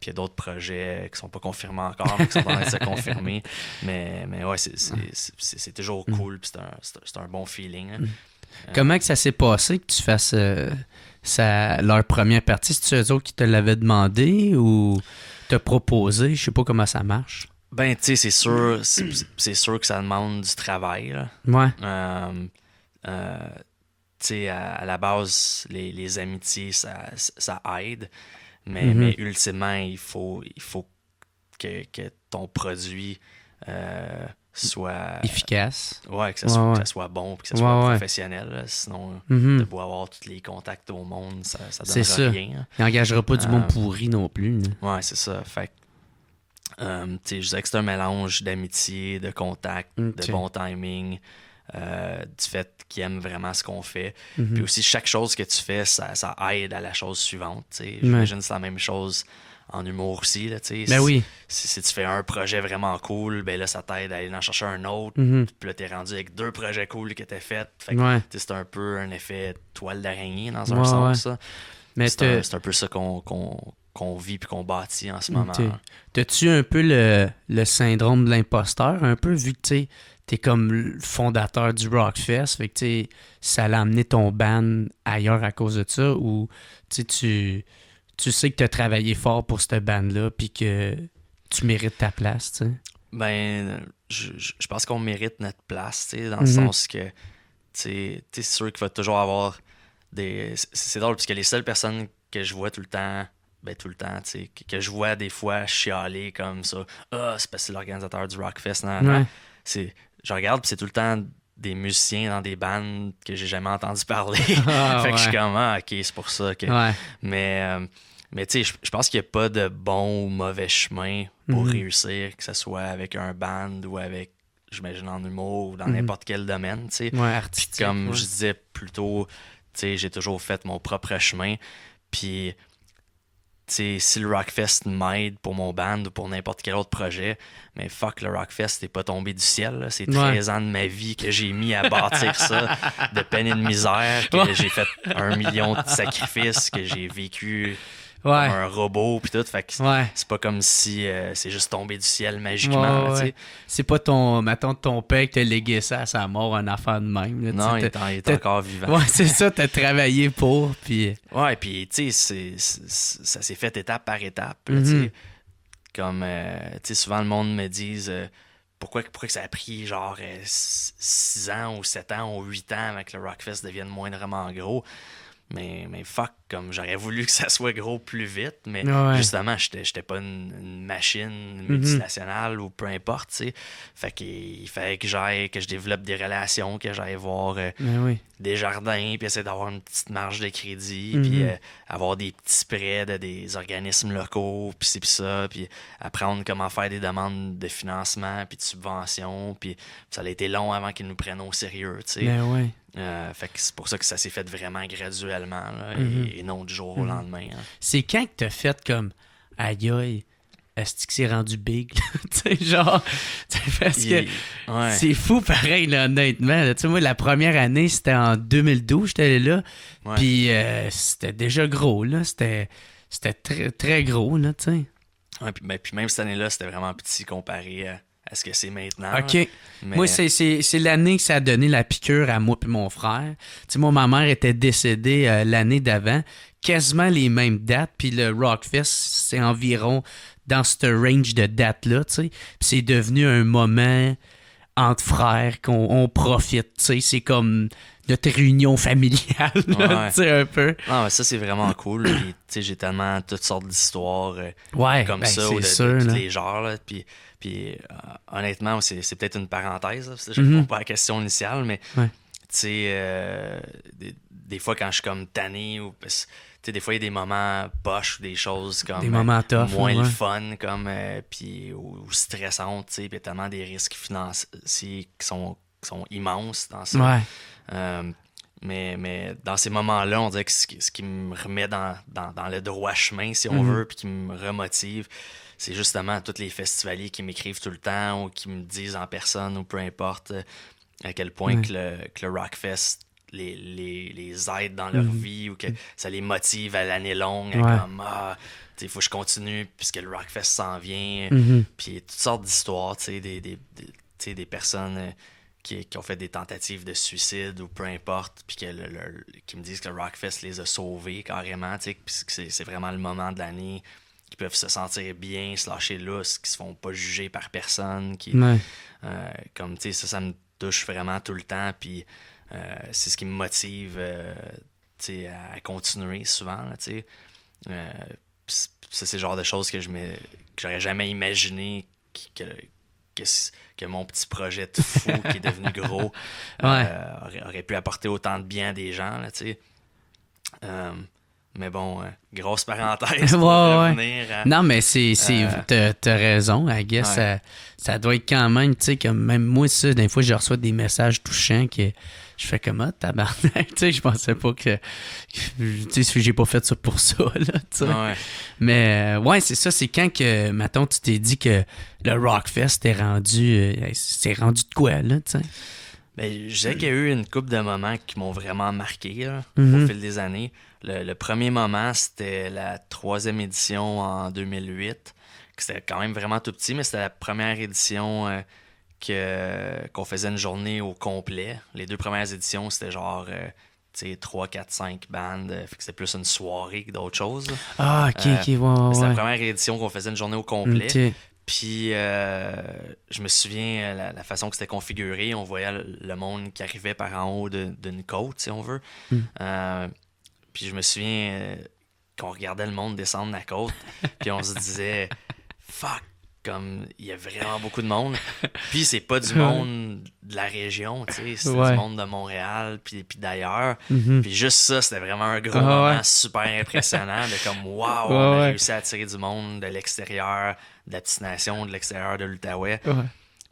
il y a d'autres projets qui sont pas confirmés encore, mais qui sont en train de se confirmer. Mais ouais, c'est toujours cool, puis c'est un bon feeling. Hein. Comment que ça s'est passé que tu fasses leur première partie? C'est-tu eux autres qui te l'avaient demandé ou t'as proposé? Je sais pas comment ça marche. Ben, tu sais, c'est sûr que ça demande du travail. Là. Ouais. Tu sais, à la base, les amitiés, ça aide. Mais ultimement, il faut que ton produit soit efficace. Ouais, que ça soit bon puis que ça Ouais, soit ouais. professionnel. Là. Sinon, Mhm. de beau avoir tous les contacts au monde, ça C'est donnera ça. rien. Il engagera pas du monde pourri non plus. Là. Ouais, c'est ça. Fait que, tu sais, je dirais que c'est un mélange d'amitié, de contact, Ok. de bon timing, du fait qu'ils aiment vraiment ce qu'on fait. Mhm. Puis aussi, chaque chose que tu fais, ça aide à la chose suivante. Tu sais. J'imagine que c'est la même chose en humour aussi. Là, tu sais. Ben oui. Si tu fais un projet vraiment cool, ben là, ça t'aide à aller en chercher un autre. Mhm. Puis là, t'es rendu avec 2 projets cool que t'as fait. Fait que, Ouais. tu sais, c'est un peu un effet toile d'araignée dans un Ouais, sens. ouais. Ça. Mais C'est un peu ça qu'on vit puis qu'on bâtit en ce moment. T'as-tu un peu le syndrome de l'imposteur, un peu, vu que t'es comme le fondateur du Rockfest, fait que ça l'a amené ton band ailleurs à cause de ça, ou tu sais que t'as travaillé fort pour cette band-là, puis que tu mérites ta place, tu sais? Ben, je pense qu'on mérite notre place, tu sais, dans le Mhm. sens que, tu sais, c'est sûr qu'il va toujours avoir des... C'est drôle, parce que les seules personnes que je vois tout le temps, tu sais, que je vois des fois chialer comme ça, « Ah, c'est parce que c'est l'organisateur du Rockfest, non, non. Ouais. Je regarde, puis c'est tout le temps des musiciens dans des bandes que j'ai jamais entendu parler. Ah, Fait que je suis ouais. comme, ah, ok, c'est pour ça que... Ouais. Mais tu sais, je pense qu'il n'y a pas de bon ou mauvais chemin pour Mhm. réussir, que ce soit avec un band ou avec, j'imagine, en humour ou dans Mhm. n'importe quel domaine, tu sais. Ouais, Puis artistique. comme ouais. je disais plus tôt, tu sais, j'ai toujours fait mon propre chemin. Puis, tu sais, si le Rockfest m'aide pour mon band ou pour n'importe quel autre projet, mais fuck, le Rockfest n'est pas tombé du ciel. Là. C'est 13 ans de ma vie que j'ai mis à bâtir ça, de peine et de misère, que Ouais. j'ai fait 1 million de sacrifices, que j'ai vécu Ouais. comme un robot, puis tout. Fait que Ouais. c'est pas comme si c'est juste tombé du ciel magiquement. Ouais, là, tu sais. ouais. C'est pas ton père qui t'a légué ça à sa mort, un affaire de même. Là, Non, tu sais, il est t'as- encore vivant. Ouais, c'est ça, t'as travaillé pour, puis... Ouais, puis tu sais, ça s'est fait étape par étape. Là, tu Mhm. sais. Comme, tu sais, souvent le monde me dise pourquoi que ça a pris genre 6 ans ou 7 ans ou 8 ans avant que le Rockfest devienne moindrement gros. Mais fuck, comme j'aurais voulu que ça soit gros plus vite, mais Ouais. justement, j'étais pas une machine multinationale ou peu importe, tu sais. Fait qu'il fallait que je développe des relations, que j'aille voir Ben oui. des jardins, puis essayer d'avoir une petite marge de crédit, Mhm. puis avoir des petits prêts de des organismes locaux, puis c'est puis ça, puis apprendre comment faire des demandes de financement, puis de subventions, puis ça a été long avant qu'ils nous prennent au sérieux, tu sais. Ben ouais. Fait que c'est pour ça que ça s'est fait vraiment graduellement, là, Mhm. et non du jour au lendemain. Hein. C'est quand que t'as fait comme... Aïe aïe, est-ce que c'est rendu big? Tu sais, genre... tu sais, parce que... Ouais. C'est fou pareil, là, honnêtement. là. Tu sais, moi, la première année, c'était en 2012, j'étais là. Ouais. Puis c'était déjà gros, là. C'était très, très gros, là, tu sais. Ouais, puis même cette année-là, c'était vraiment petit comparé à ce que c'est maintenant. OK. là. Mais, Moi, c'est l'année que ça a donné la piqûre à moi et mon frère. Tu sais, moi, ma mère était décédée l'année d'avant. Quasiment les mêmes dates. Puis le Rockfest, c'est environ dans ce range de dates-là, tu sais. Puis c'est devenu un moment entre frères qu'on profite, tu sais. C'est comme notre réunion familiale, là, Ouais. tu sais, un peu. Non, mais ça, c'est vraiment cool. Puis, tu sais, j'ai tellement toutes sortes d'histoires Ouais, comme ben, ça, c'est ou de sûr, tous là. les genres. Là. Puis honnêtement, c'est peut-être une parenthèse. Là, parce que je Mhm. réponds pas à la question initiale, mais Ouais. tu sais, des fois, quand je suis comme tanné, ou tu sais, des fois, il y a des moments poches ou des choses comme Des moments tough, moins là, le ouais. fun, comme, puis, ou stressantes, tu sais, puis il y a tellement des risques financiers qui sont immenses dans ça. Ouais. Mais dans ces moments-là, on dirait que ce qui me remet dans le droit chemin, si on Mhm. veut, puis qui me remotive, c'est justement tous les festivaliers qui m'écrivent tout le temps ou qui me disent en personne ou peu importe à quel point Ouais. que le Rockfest les aide dans leur vie ou que ça les motive à l'année longue, à Ouais. comme il faut que je continue puisque le Rockfest s'en vient. Mhm. Puis toutes sortes d'histoires, tu sais, tu sais, des personnes qui ont fait des tentatives de suicide ou peu importe, puis qui me disent que le Rockfest les a sauvés carrément, tu sais, puis que c'est vraiment le moment de l'année qui peuvent se sentir bien, se lâcher lousse, qui se font pas juger par personne, qui Ouais. comme tu sais, ça me touche vraiment tout le temps, puis c'est ce qui me motive tu sais, à continuer souvent, là, tu sais. Pis ça, c'est le genre de choses que j'aurais jamais imaginé que que mon petit projet de fou qui est devenu gros aurait pu apporter autant de bien à des gens, là, tu sais. Mais bon, grosse parenthèse pour revenir à... Non, mais t'as raison, I guess. Ça doit être quand même, tu sais, comme même moi, ça, des fois, je reçois des messages touchants que je fais comme, ah, tabarnak, tu sais, je pensais pas que tu sais, j'ai pas fait ça pour ça, là, tu sais. Ouais. Mais, c'est ça, c'est quand que, mettons, tu t'es dit que le Rockfest est rendu, c'est rendu de quoi, là, tu sais? Ben, je sais qu'il y a eu une couple de moments qui m'ont vraiment marqué là, Mm-hmm. au fil des années. Le premier moment, c'était la 3e édition en 2008. C'était quand même vraiment tout petit, mais c'était la première édition qu'on faisait une journée au complet. Les 2 premières éditions, c'était genre 3, 4, 5 bandes. Fait que c'était plus une soirée que d'autres choses. Ah, ok, C'était la ouais. première édition qu'on faisait une journée au complet. Ok. Puis, je me souviens la façon que c'était configuré. On voyait le monde qui arrivait par en haut d'une côte, si on veut. Puis, je me souviens qu'on regardait le monde descendre la côte. Puis, on se disait, fuck, comme il y a vraiment beaucoup de monde. Puis, c'est pas du monde de la région, tu sais. C'est du monde de Montréal, puis d'ailleurs. Puis, juste ça, c'était vraiment un gros moment super impressionnant. De comme, wow, on a réussi à attirer du monde de l'extérieur, de la destination, de l'extérieur de l'Outaouais.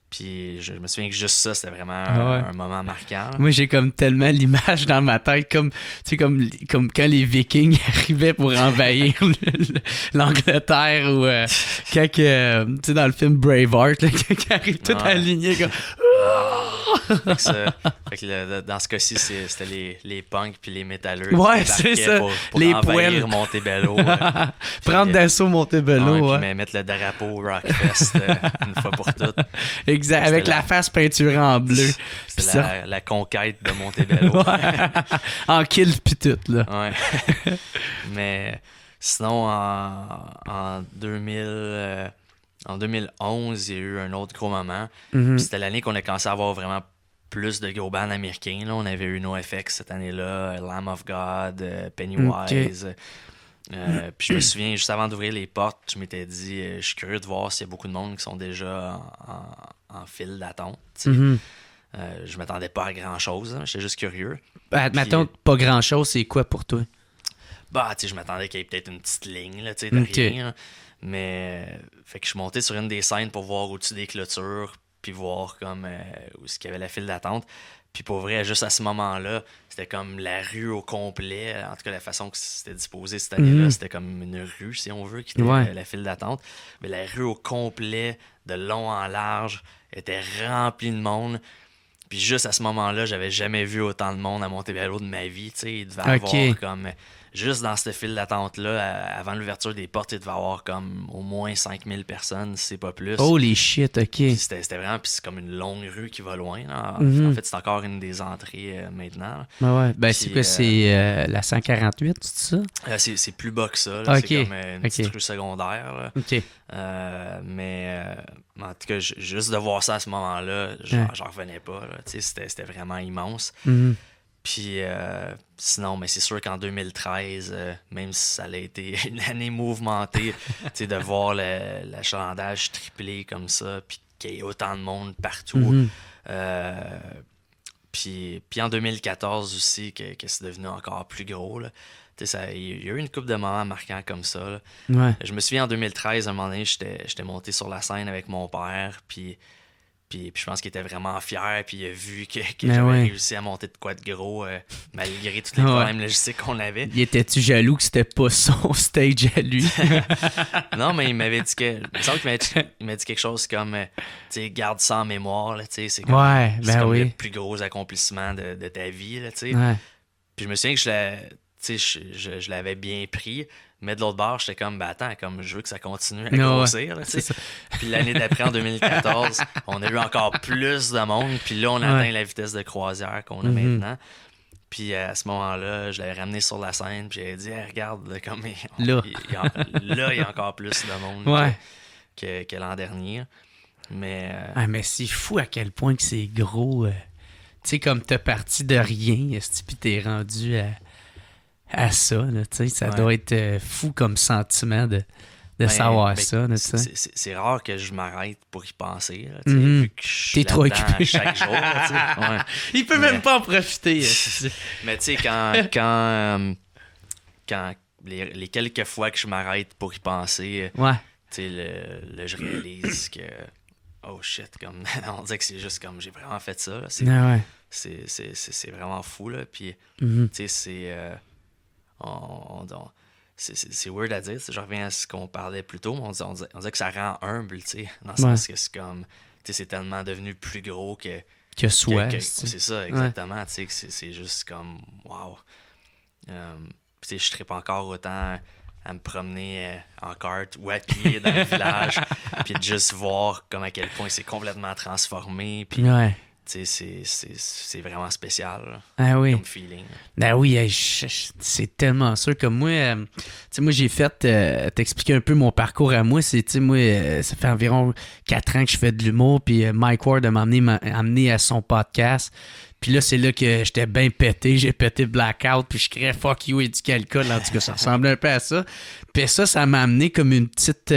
Puis je me souviens que juste ça, c'était vraiment un moment marquant. Moi, j'ai comme tellement l'image dans ma tête, comme, tu sais, comme quand les Vikings arrivaient pour envahir l'Angleterre ou quand, tu sais, dans le film Braveheart, là, quand ils arrivent tout alignés comme... Fait que dans ce cas-ci, c'était les punks puis les métalleux qui c'est ça. Pour les envahir poêles. Montebello. Prendre d'assaut Montebello. Puis mettre le drapeau Rockfest une fois pour toutes. Exact, avec la face peinturée en bleu. C'était la conquête de Montebello. En kill pis tout, là. Ouais. Mais sinon, en 2000... En 2011, il y a eu un autre gros moment. Puis c'était l'année qu'on a commencé à avoir vraiment plus de gros bands américains. Là. On avait eu NoFX cette année-là, Lamb of God, Pennywise. Puis je me souviens, juste avant d'ouvrir les portes, je m'étais dit, je suis curieux de voir s'il y a beaucoup de monde qui sont déjà en file d'attente. Je m'attendais pas à grand-chose. J'étais juste curieux. Mettons, pas grand-chose, c'est quoi pour toi? Je m'attendais qu'il y ait peut-être une petite ligne là, de rien. Là. Mais fait que je suis monté sur une des scènes pour voir au-dessus des clôtures, puis voir comme où est-ce qu'il y avait la file d'attente. Puis pour vrai, juste à ce moment-là, c'était comme la rue au complet. En tout cas, la façon que c'était disposé cette année-là, c'était comme une rue, si on veut, qui était la file d'attente. Mais la rue au complet, de long en large, était remplie de monde. Puis juste à ce moment-là, j'avais jamais vu autant de monde à Montebello de ma vie. T'sais, il devait avoir comme... Juste dans cette file d'attente-là, avant l'ouverture des portes, il devait y avoir comme au moins 5000 personnes, si c'est pas plus. Holy shit, OK. Puis c'était vraiment... Puis c'est comme une longue rue qui va loin. Là. En fait, c'est encore une des entrées maintenant. Ben, puis, c'est quoi, c'est la 148, c'est ça? C'est plus bas que ça. Là. C'est comme une petite rue secondaire. Là. OK. Mais en tout cas, juste de voir ça à ce moment-là, j'en revenais pas. Là. C'était vraiment immense. Puis sinon, mais c'est sûr qu'en 2013, même si ça a été une année mouvementée, de voir l'achalandage triplé comme ça, puis qu'il y ait autant de monde partout. Puis en 2014 aussi, que c'est devenu encore plus gros. Là. Il y a eu une couple de moments marquants comme ça. Je me souviens en 2013, à un moment donné, j'étais monté sur la scène avec mon père, puis je pense qu'il était vraiment fier, puis il a vu que j'avais réussi à monter de quoi de gros, malgré tous les problèmes logistiques qu'on avait. Il était-tu jaloux que c'était pas son stage à lui? Non, mais il m'avait dit qu'il m'a dit quelque chose comme, garde ça en mémoire, là, c'est comme, le plus gros accomplissement de ta vie, là, Puis je me souviens que je l'avais bien pris, mais de l'autre bord, j'étais comme, attends, comme je veux que ça continue à grossir. Là, puis l'année d'après, en 2014, on a eu encore plus de monde. Puis là, on a atteint la vitesse de croisière qu'on a maintenant. Puis à ce moment-là, je l'avais ramené sur la scène. Puis j'avais dit, hey, regarde, là, comme il y a encore plus de monde que l'an dernier. Mais c'est fou à quel point que c'est gros. Tu sais, comme t'es parti de rien, puis t'es rendu à ça, là, ça doit être fou comme sentiment de savoir ben, ça. De ça. c'est rare que je m'arrête pour y penser. Là, vu que je suis T'es trop là-dedans occupé. chaque jour. Là, ouais. Il peut même pas en profiter. Mais tu sais, quand les quelques fois que je m'arrête pour y penser, Ouais. tu sais, là, je réalise que, oh shit, comme, on dirait que c'est juste comme, j'ai vraiment fait ça. Là. Ouais. C'est vraiment fou, là. Puis, Mhm. tu sais, c'est weird à dire. Je reviens à ce qu'on parlait plus tôt, mais on dirait que ça rend humble, tu sais. Dans le sens que c'est comme, tu sais, c'est tellement devenu plus gros Que soit. c'est ça, exactement. Tu sais, que c'est juste comme, wow. Tu sais, je trippe encore autant à me promener en kart ou à pied dans le village, puis de juste voir comme à quel point c'est complètement transformé. Puis, Ouais. tu sais, c'est vraiment spécial là, Ah oui. comme feeling. Ben oui, hey, c'est tellement sûr. Comme moi, tu sais, moi, j'ai fait t'expliquer un peu mon parcours à moi. C'est, tu sais, moi, ça fait environ 4 ans que je fais de l'humour. Puis Mike Ward m'a amené à son podcast. Puis là, c'est là que j'étais bien pété. J'ai pété Blackout. Puis je criais Fuck you et du calcul. En tout cas, ça ressemblait un peu à ça. Puis ça m'a amené comme une petite.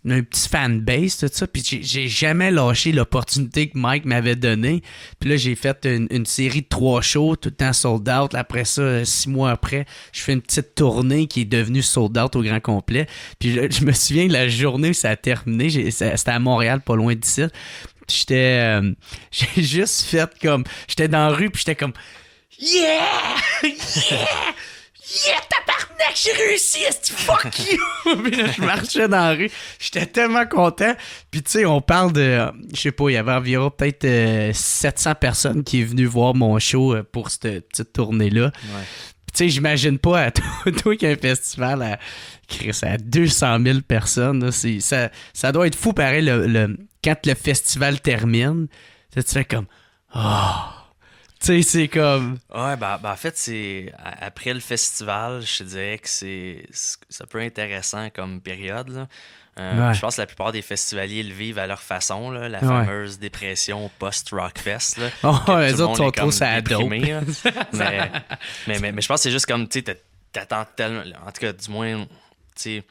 Un petit fanbase, tout ça. Puis j'ai jamais lâché l'opportunité que Mike m'avait donnée. Puis là, j'ai fait une série de 3 shows, tout le temps sold out. Après ça, 6 mois après, je fais une petite tournée qui est devenue sold out au grand complet. Puis je me souviens de la journée où ça a terminé. C'était à Montréal, pas loin d'ici. J'étais... j'ai juste fait comme... J'étais dans la rue, puis j'étais comme... Yeah! Yeah! Yeah, tabarnak, j'ai réussi, est-ce que fuck you? Puis là, je marchais dans la rue, j'étais tellement content. Puis tu sais, on parle de, je sais pas, il y avait environ peut-être 700 personnes qui est venues voir mon show pour cette petite tournée-là. Ouais. Tu sais, j'imagine pas à toi qu'un festival à 200 000 personnes, là, ça doit être fou pareil, quand le festival termine, tu fais comme, oh... Tu sais, c'est comme... Ouais, ben en fait, c'est après le festival, je te dirais que c'est un peu intéressant comme période. Là. Ouais. Je pense que la plupart des festivaliers le vivent à leur façon, là, la fameuse dépression post-Rockfest. Là, oh, les tout le autres monde sont est trop comme ça dope. déprimé, là. mais je pense que c'est juste comme, tu sais, t'attends tellement... En tout cas, du moins, tu sais,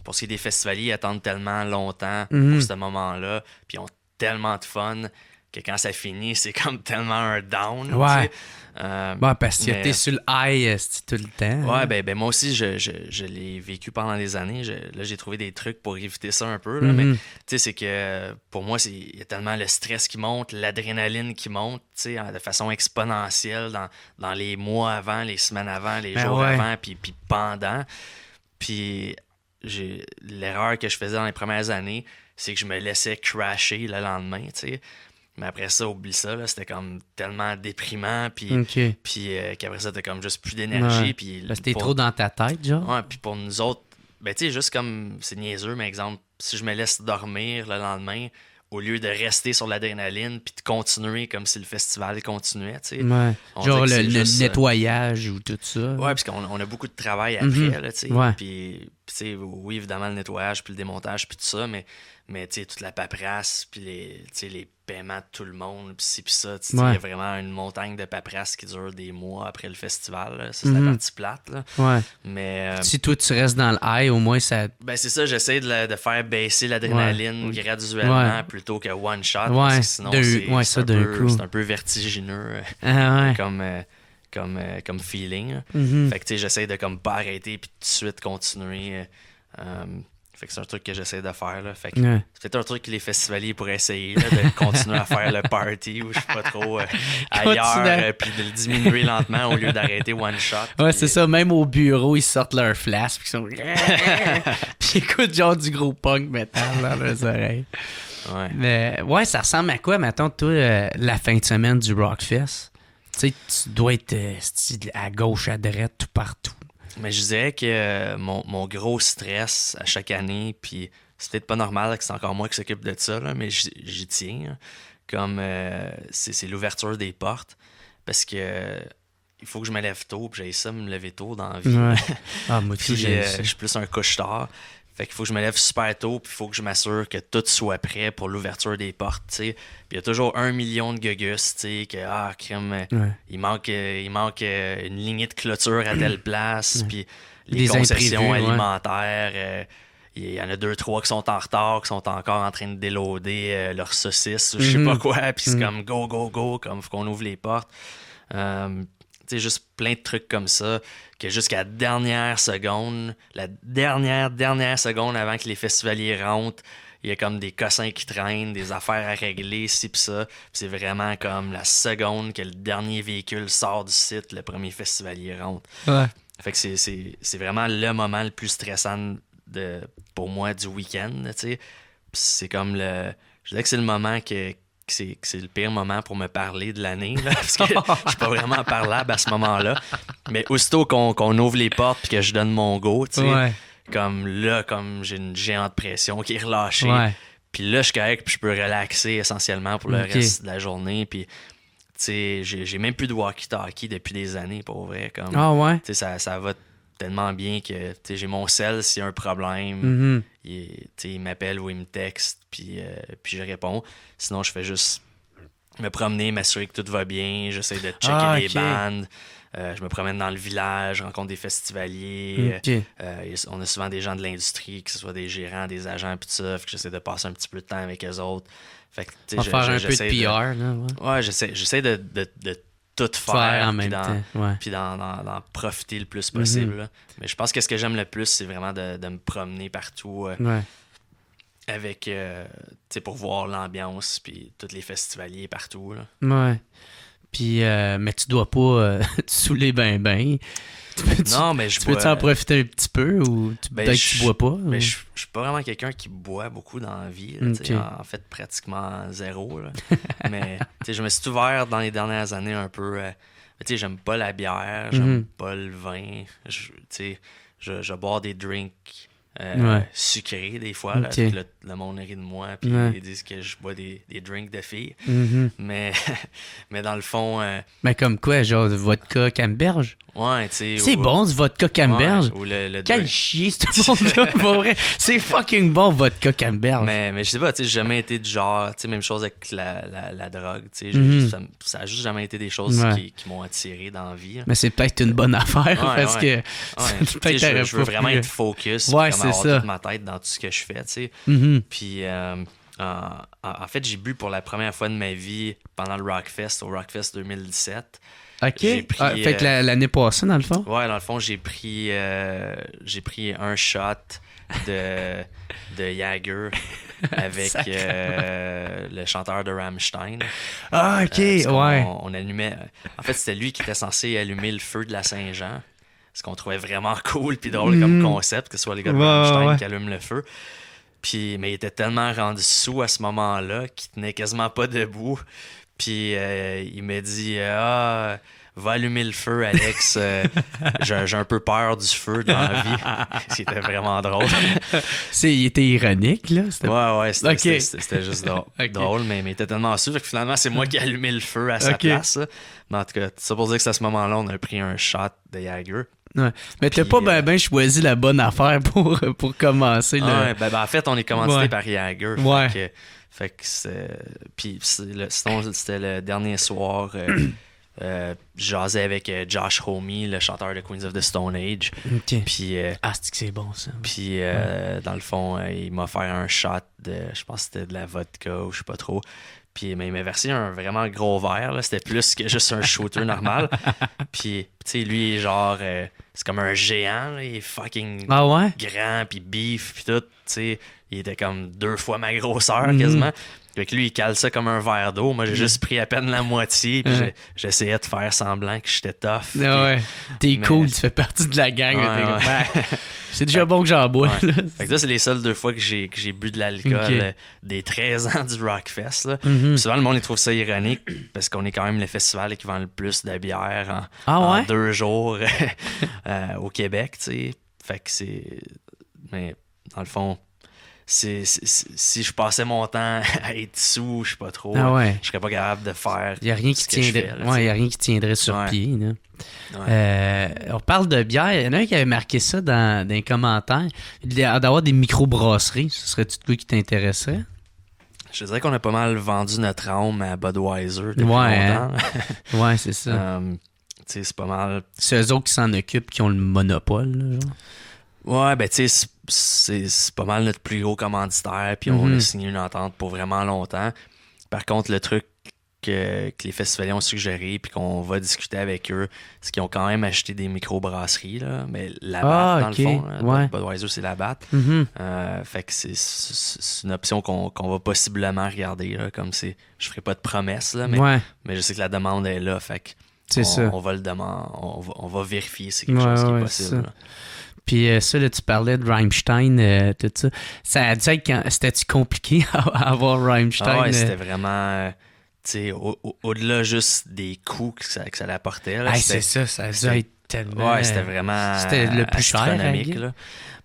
pour ce qui est des festivaliers, ils attendent tellement longtemps pour ce moment-là, puis ils ont tellement de fun... que quand ça finit, c'est comme tellement un down. Ouais. Parce que mais... t'es sur le high tout le temps. Ouais, ben moi aussi, je l'ai vécu pendant des années. Là, j'ai trouvé des trucs pour éviter ça un peu. Là, mais tu sais, c'est que pour moi, il y a tellement le stress qui monte, l'adrénaline qui monte, tu sais, de façon exponentielle dans les mois avant, les semaines avant, les jours avant, puis pendant. Puis l'erreur que je faisais dans les premières années, c'est que je me laissais crasher le lendemain, tu sais. Mais après ça, oublie ça, là, c'était comme tellement déprimant, puis qu'après ça, t'as comme juste plus d'énergie. Puis parce que t'es trop dans ta tête, genre. Ouais, puis pour nous autres, ben tu sais, juste comme, c'est niaiseux, mais exemple, si je me laisse dormir le lendemain, au lieu de rester sur l'adrénaline, puis de continuer comme si le festival continuait, tu sais. Ouais. Genre le nettoyage ou tout ça. Ouais, parce qu'on a beaucoup de travail après, là, tu sais. Ouais. Puis, tu sais, oui, évidemment, le nettoyage, puis le démontage, puis tout ça, mais tu sais, toute la paperasse, puis les paiements de tout le monde, puis ci, puis ça, tu sais, il y a vraiment une montagne de paperasse qui dure des mois après le festival, là. Ça, c'est la partie plate, là. Ouais. Mais... si toi, tu restes dans le high, au moins, ça... Ben, c'est ça, j'essaie de faire baisser l'adrénaline graduellement plutôt que one shot, parce que sinon, c'est un peu vertigineux comme feeling. Fait que, tu sais, j'essaie de comme pas arrêter, puis tout de suite continuer... fait que c'est un truc que j'essaie de faire, là. Fait que c'est peut-être un truc que les festivaliers pourraient essayer, là, de continuer à faire le party ou je sais pas trop ailleurs, puis de le diminuer lentement au lieu d'arrêter one shot. Ouais, c'est ça. Même au bureau, ils sortent leur flasque puis ils sont... puis ils écoutent genre du gros punk metal dans leurs oreilles. Ouais. Mais ouais, ça ressemble à quoi, maintenant, toi, la fin de semaine du Rockfest? Tu sais, tu dois être à gauche, à droite, tout partout. Mais je dirais que mon gros stress à chaque année, puis c'est peut-être pas normal que c'est encore moi qui s'occupe de ça, là, mais j'y tiens. Là. Comme c'est l'ouverture des portes. Parce que il faut que je me lève tôt, puis j'ai ça me lever tôt dans la vie. Ouais. Ah, moi aussi, je suis plus un couche-tard. Fait qu'il faut que je me lève super tôt, puis il faut que je m'assure que tout soit prêt pour l'ouverture des portes, tu sais. Puis il y a toujours 1 million de gugus, tu sais, que, crème, il manque une lignée de clôture à telle place, puis les Des concessions imprévus, ouais. alimentaires. Il y en a 2-3 qui sont en retard, qui sont encore en train de déloader leurs saucisses ou je sais pas quoi. Puis c'est comme go, go, go, comme faut qu'on ouvre les portes. Tu sais, juste plein de trucs comme ça, que jusqu'à la dernière seconde seconde avant que les festivaliers rentrent, il y a comme des cossins qui traînent, des affaires à régler, ci pis ça. Puis c'est vraiment comme la seconde que le dernier véhicule sort du site, le premier festivalier rentre. Ouais. Fait que c'est vraiment le moment le plus stressant pour moi du week-end, tu sais. Puis c'est comme je dirais que c'est le moment que c'est le pire moment pour me parler de l'année, là, parce que je suis pas vraiment parlable à ce moment-là. Mais aussitôt qu'on ouvre les portes puis que je donne mon go, tu sais, Ouais. comme j'ai une géante pression qui est relâchée. Ouais. Puis là, je suis correct, puis je peux relaxer essentiellement pour le Ok. reste de la journée. Puis, tu sais, j'ai même plus de walkie-talkie depuis des années, pour vrai. Comme, Ah ouais? tu sais, ça va tellement bien que, tu sais, j'ai mon cell s'il y a un problème. Mhm. Tu sais, il m'appelle ou il me texte, puis je réponds. Sinon, je fais juste me promener, m'assurer que tout va bien. J'essaie de checker les ok. bandes. Je me promène dans le village, rencontre des festivaliers. Ok. On a souvent des gens de l'industrie, que ce soit des gérants, des agents, puis tout ça. Fait que j'essaie de passer un petit peu de temps avec eux autres. Fait que, tu On sais, va faire un peu de j'essaie PR, là. Ouais. Ouais, j'essaie de tout Faire faire, en puis même temps. Ouais. puis d'en profiter le plus possible. Là. Mais je pense que ce que j'aime le plus, c'est vraiment de me promener partout Ouais. avec, tu sais, pour voir l'ambiance, puis tous les festivaliers partout. Là. Ouais. Puis, mais tu dois pas te saouler ben. Non, mais je Tu peux-tu en profiter un petit peu ou peut-être que tu bois pas? Mais ou- je suis pas vraiment quelqu'un qui boit beaucoup dans la vie. Là, tu sais, Ok. en fait, pratiquement zéro. Là. Mais tu sais, je me suis ouvert dans les dernières années un peu. Tu sais, j'aime pas la bière, j'aime pas le vin. Tu sais, je bois des drinks Ouais. sucrés des fois. Là, Ok. puis le monde rit de moi, puis Ouais. ils disent que je bois des drinks de filles. Mhm. Mais, mais dans le fond, Mais comme quoi, genre du vodka Camberge? ouais, tu sais. C'est ou- bon, du vodka Camberge. ouais, ou le Quel drink. chier, ce monde-là, pour vrai. C'est fucking bon, vodka Camberge. Mais je sais pas, tu sais, j'ai jamais été du genre, tu sais, même chose avec la drogue, tu sais, ça a juste jamais été des choses Ouais. qui m'ont attiré dans la vie. Là. Mais c'est peut-être une bonne affaire Ouais, parce ouais. que Ouais, tu peut-être sais, t'aurais je veux pas vraiment pu- être focus, Ouais, puis c'est vraiment ça. avoir toute ma tête dans tout ce que je fais, tu sais. Mhm. Puis, en fait, j'ai bu pour la première fois de ma vie pendant le Rockfest, au Rockfest 2017. OK. J'ai pris, Fait que l'année passée, dans le fond? Ouais, dans le fond, j'ai pris un shot de Jagger avec le chanteur de Rammstein. Ah, OK, Parce qu'on- ouais. on allumait. En fait, c'était lui qui était censé allumer le feu de la Saint-Jean. Ce qu'on trouvait vraiment cool puis drôle comme concept, que ce soit les gars de Ouais, Rammstein ouais. qui allument le feu. Puis, mais il était tellement rendu sous à ce moment-là qu'il tenait quasiment pas debout. Puis il m'a dit va allumer le feu, Alex. J'ai un peu peur du feu dans la vie. C'était vraiment drôle. Il était ironique, là. C'était- Ouais, c'était Ok. c'était juste drôle, Ok. drôle, mais il était tellement sûr que finalement, c'est moi qui ai allumé le feu à sa Ok. place. Là. Mais en tout cas, ça pour dire que c'est à ce moment-là, on a pris un shot de Jagger. Ouais. Mais t'as Puis, pas ben choisi la bonne affaire pour commencer. Ouais, ben, en fait, on est commandité Ouais. par Jagger. Ouais. Fait que c'est. Puis sinon, c'était le dernier soir. Je jasais avec Josh Homme, le chanteur de Queens of the Stone Age. OK. Puis, Ah, c'est bon, ça. puis dans le fond, il m'a offert un shot de. Je pense que c'était de la vodka ou je sais pas trop. Puis mais il m'a versé un vraiment gros verre. Là. C'était plus que juste un shooter normal. Puis, tu sais, lui, il est genre. C'est comme un géant. Là. Il est fucking Ah ouais? grand, puis beef, puis tout. Tu sais, il était comme 2 fois ma grosseur quasiment. Fait que lui, il cale ça comme un verre d'eau. Moi, j'ai juste pris à peine la moitié, puis j'essayais de faire semblant que j'étais tough. puis- Ah ouais. T'es mais- cool, tu fais partie de la gang. Ouais, là, t'es comme, ouais. Ah, c'est déjà bon que j'en bois. Ouais. là. Fait que ça, c'est les seules 2 fois que j'ai bu de l'alcool Ok. des 13 ans du Rockfest. Là. Mhm. Puis souvent, le monde il trouve ça ironique parce qu'on est quand même le festival qui vend le plus de bière Ah en ouais? 2 jours au Québec. Tu sais. Fait que c'est. Mais dans le fond, si je passais mon temps à être sous, je sais pas trop, Ah ouais. je serais pas capable de faire. Il n'y a rien qui ce que je tiendrait. fais, là, Ouais, tu y a rien qui tiendrait sur Ouais. pied. Là. Ouais. On parle de bière. Il y en a un qui avait marqué ça dans les commentaires. D'avoir des microbrasseries, ce serait-tu de quoi qui t'intéresserait? Je dirais qu'on a pas mal vendu notre âme à Budweiser depuis Ouais, longtemps. Ouais, c'est ça. c'est pas mal. C'est eux autres qui s'en occupent, qui ont le monopole, là, genre. Ouais, ben tu sais, c'est pas mal notre plus gros commanditaire, puis on a signé une entente pour vraiment longtemps. Par contre, le truc que les festivaliers ont suggéré, puis qu'on va discuter avec eux, c'est qu'ils ont quand même acheté des microbrasseries, là, mais la batte, dans le fond, là, ouais. Budweiser, c'est la batte. Fait que c'est une option qu'on va possiblement regarder, là, comme c'est... Je ferai pas de promesses, là, mais je sais que la demande est là, fait que on va le demander, on va vérifier si c'est quelque chose qui est possible. Là. Puis ça, là, tu parlais de Rammstein, tout ça. Ça a dû être c'était-tu compliqué à avoir Rammstein? Ah ouais, c'était vraiment... au-delà juste des coûts que ça apportait. Là, c'est ça, ça a dû être tellement... Ouais, c'était vraiment... C'était le plus cher, là.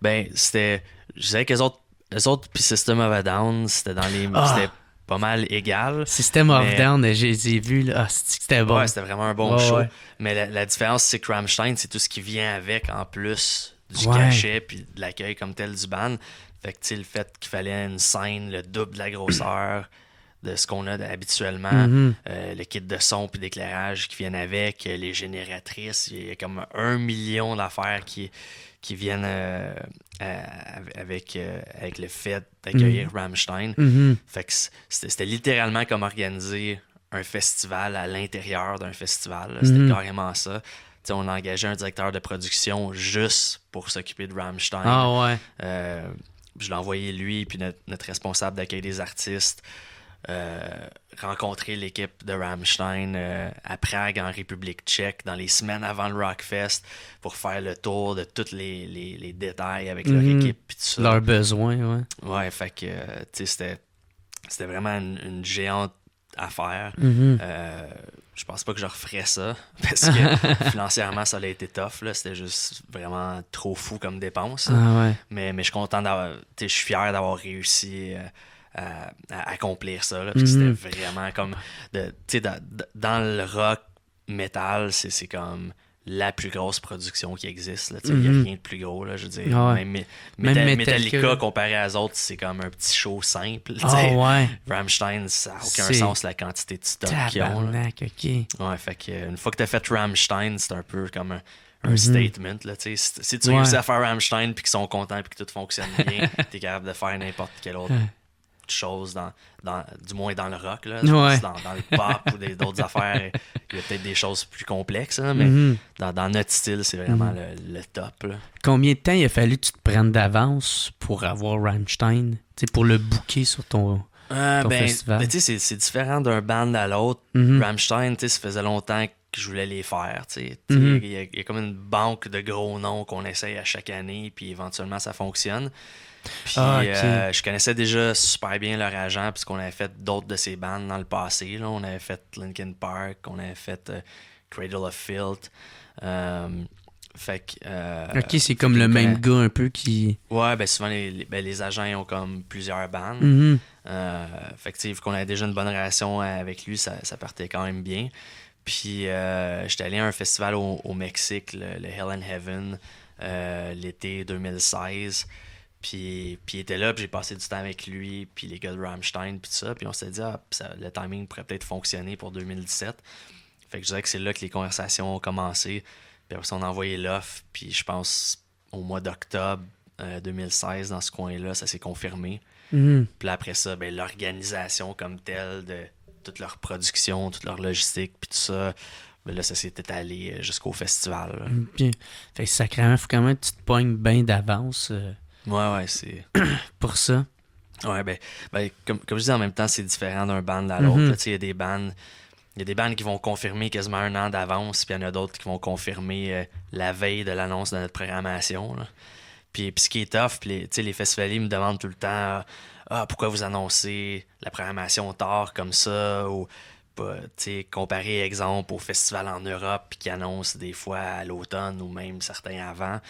Ben, c'était... Je disais qu'eux autres puis System of a Down, c'était dans les... C'était pas mal égal. System of Down, j'ai vu, là. C'était bon. Ouais, c'était vraiment un bon show. Ouais. Mais la différence, c'est que Rammstein, c'est tout ce qui vient avec, en plus du cachet puis de l'accueil comme tel du band. Fait que, le fait qu'il fallait une scène, le double de la grosseur de ce qu'on a habituellement, le kit de son puis d'éclairage qui viennent avec, les génératrices, il y a comme 1 million d'affaires qui viennent avec le fait d'accueillir Rammstein. Fait que c'était littéralement comme organiser un festival à l'intérieur d'un festival. C'était carrément ça. T'sais, on a engagé un directeur de production juste pour s'occuper de Rammstein. Je l'ai envoyé lui, puis notre responsable d'accueil des artistes, rencontrer l'équipe de Rammstein à Prague, en République tchèque, dans les semaines avant le Rockfest, pour faire le tour de tous les détails avec leur équipe. Pis tout ça. Leurs besoins, ouais. Ouais, fait que c'était vraiment une géante affaire. Je pense pas que je referais ça, parce que financièrement, ça a été tough. Là. C'était juste vraiment trop fou comme dépense. Mais je suis content d'avoir... Je suis fier d'avoir réussi... à accomplir ça. Là, c'était vraiment comme... dans le rock metal, c'est comme la plus grosse production qui existe. Il n'y a rien de plus gros. Là, je veux dire, même Metallica, comparé à eux autres, c'est comme un petit show simple. Rammstein, ça n'a aucun sens la quantité de stock qu'ils ont. Là. Ouais, fait que, une fois que tu as fait Rammstein, c'est un peu comme un statement. Là, si tu réussis à faire Rammstein puis qu'ils sont contents et que tout fonctionne bien, tu es capable de faire n'importe quel autre chose du moins dans le rock là, dans le pop ou d'autres affaires, il y a peut-être des choses plus complexes là, mais dans notre style c'est vraiment le top là. Combien de temps il a fallu que tu te prennes d'avance pour avoir Rammstein, pour le booker sur ton festival? C'est différent d'un band à l'autre. Rammstein, ça faisait longtemps que je voulais les faire. Il y a comme une banque de gros noms qu'on essaye à chaque année, puis éventuellement ça fonctionne. Puis je connaissais déjà super bien leur agent puisqu'on avait fait d'autres de ces bandes dans le passé. Là. On avait fait Linkin Park, on avait fait Cradle of Filth. C'est comme le même gars un peu qui... Ouais, ben souvent les agents ont comme plusieurs bandes. Vu qu'on avait déjà une bonne relation avec lui, ça partait quand même bien. Puis j'étais allé à un festival au Mexique, le Hell and Heaven, l'été 2016. Puis il était là, puis j'ai passé du temps avec lui, puis les gars de Rammstein, puis tout ça. Puis on s'est dit, le timing pourrait peut-être fonctionner pour 2017. Fait que je dirais que c'est là que les conversations ont commencé. Puis après ça, on a envoyé l'offre, puis je pense au mois d'octobre 2016, dans ce coin-là, ça s'est confirmé. Puis après ça, l'organisation comme telle de toute leur production, toute leur logistique, puis tout ça, là, ça s'est étalé jusqu'au festival. Bien. Fait que sacrément, faut quand même que tu te pognes bien d'avance. Ouais, c'est... pour ça. Ouais, comme je dis, en même temps, c'est différent d'un band à l'autre. Il y a des bands qui vont confirmer quasiment 1 an d'avance, puis il y en a d'autres qui vont confirmer la veille de l'annonce de notre programmation. Là. Puis ce qui est tough, les festivaliers me demandent tout le temps pourquoi vous annoncez la programmation tard comme ça, ou comparé, exemple, aux festivals en Europe, puis qui annoncent des fois à l'automne ou même certains avant.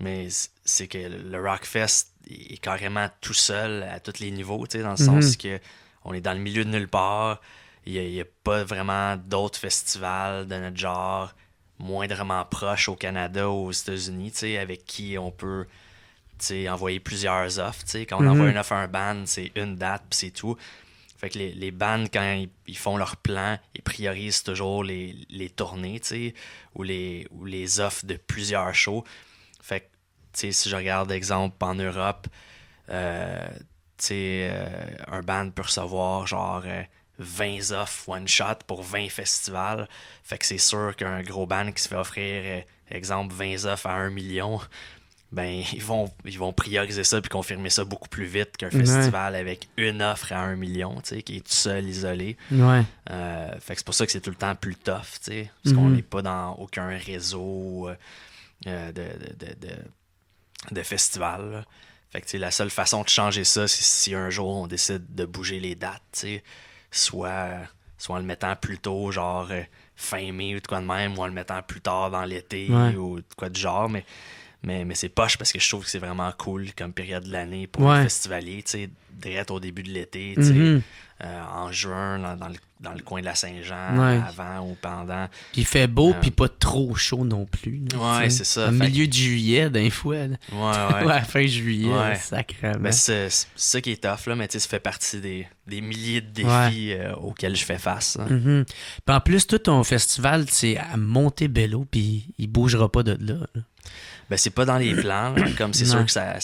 Mais c'est que le Rockfest est carrément tout seul à tous les niveaux, dans le sens que on est dans le milieu de nulle part. Il n'y a pas vraiment d'autres festivals de notre genre moindrement proches au Canada ou aux États-Unis, avec qui on peut envoyer plusieurs offres. Quand on envoie une offre à un band, c'est une date puis c'est tout. Fait que les bands, quand ils font leur plan, ils priorisent toujours les tournées, tu sais, ou les offres de plusieurs shows. Fait que, tu sais, si je regarde, exemple, en Europe, tu sais, un band peut recevoir genre 20 offres one shot pour 20 festivals. Fait que c'est sûr qu'un gros band qui se fait offrir, exemple, 20 offres à 1 million, ben ils vont prioriser ça puis confirmer ça beaucoup plus vite qu'un festival avec une offre à 1 million, tu sais, qui est tout seul, isolé. Ouais. Fait que c'est pour ça que c'est tout le temps plus tough, tu sais, parce qu'on n'est pas dans aucun réseau de festivals, là. Fait que, tu sais, la seule façon de changer ça, c'est si un jour on décide de bouger les dates, tu sais, soit en le mettant plus tôt, genre fin mai ou de quoi de même, ou en le mettant plus tard dans l'été ou de quoi de genre, mais c'est poche parce que je trouve que c'est vraiment cool comme période de l'année pour les festivaliers, tu sais, direct au début de l'été, tu sais, en juin, dans le coin de la Saint-Jean, avant ou pendant. Puis il fait beau, puis pas trop chaud non plus. Là, ouais, c'est ça. Au milieu de juillet, d'un fois. Ouais, fin juillet, sacrément. Ben, c'est ça qui est tough, là, mais tu sais, ça fait partie des milliers de défis auxquels je fais face. Puis en plus, tout ton festival, c'est à Montebello, puis il bougera pas de là. Ben, c'est pas dans les plans, là, comme c'est sûr que ça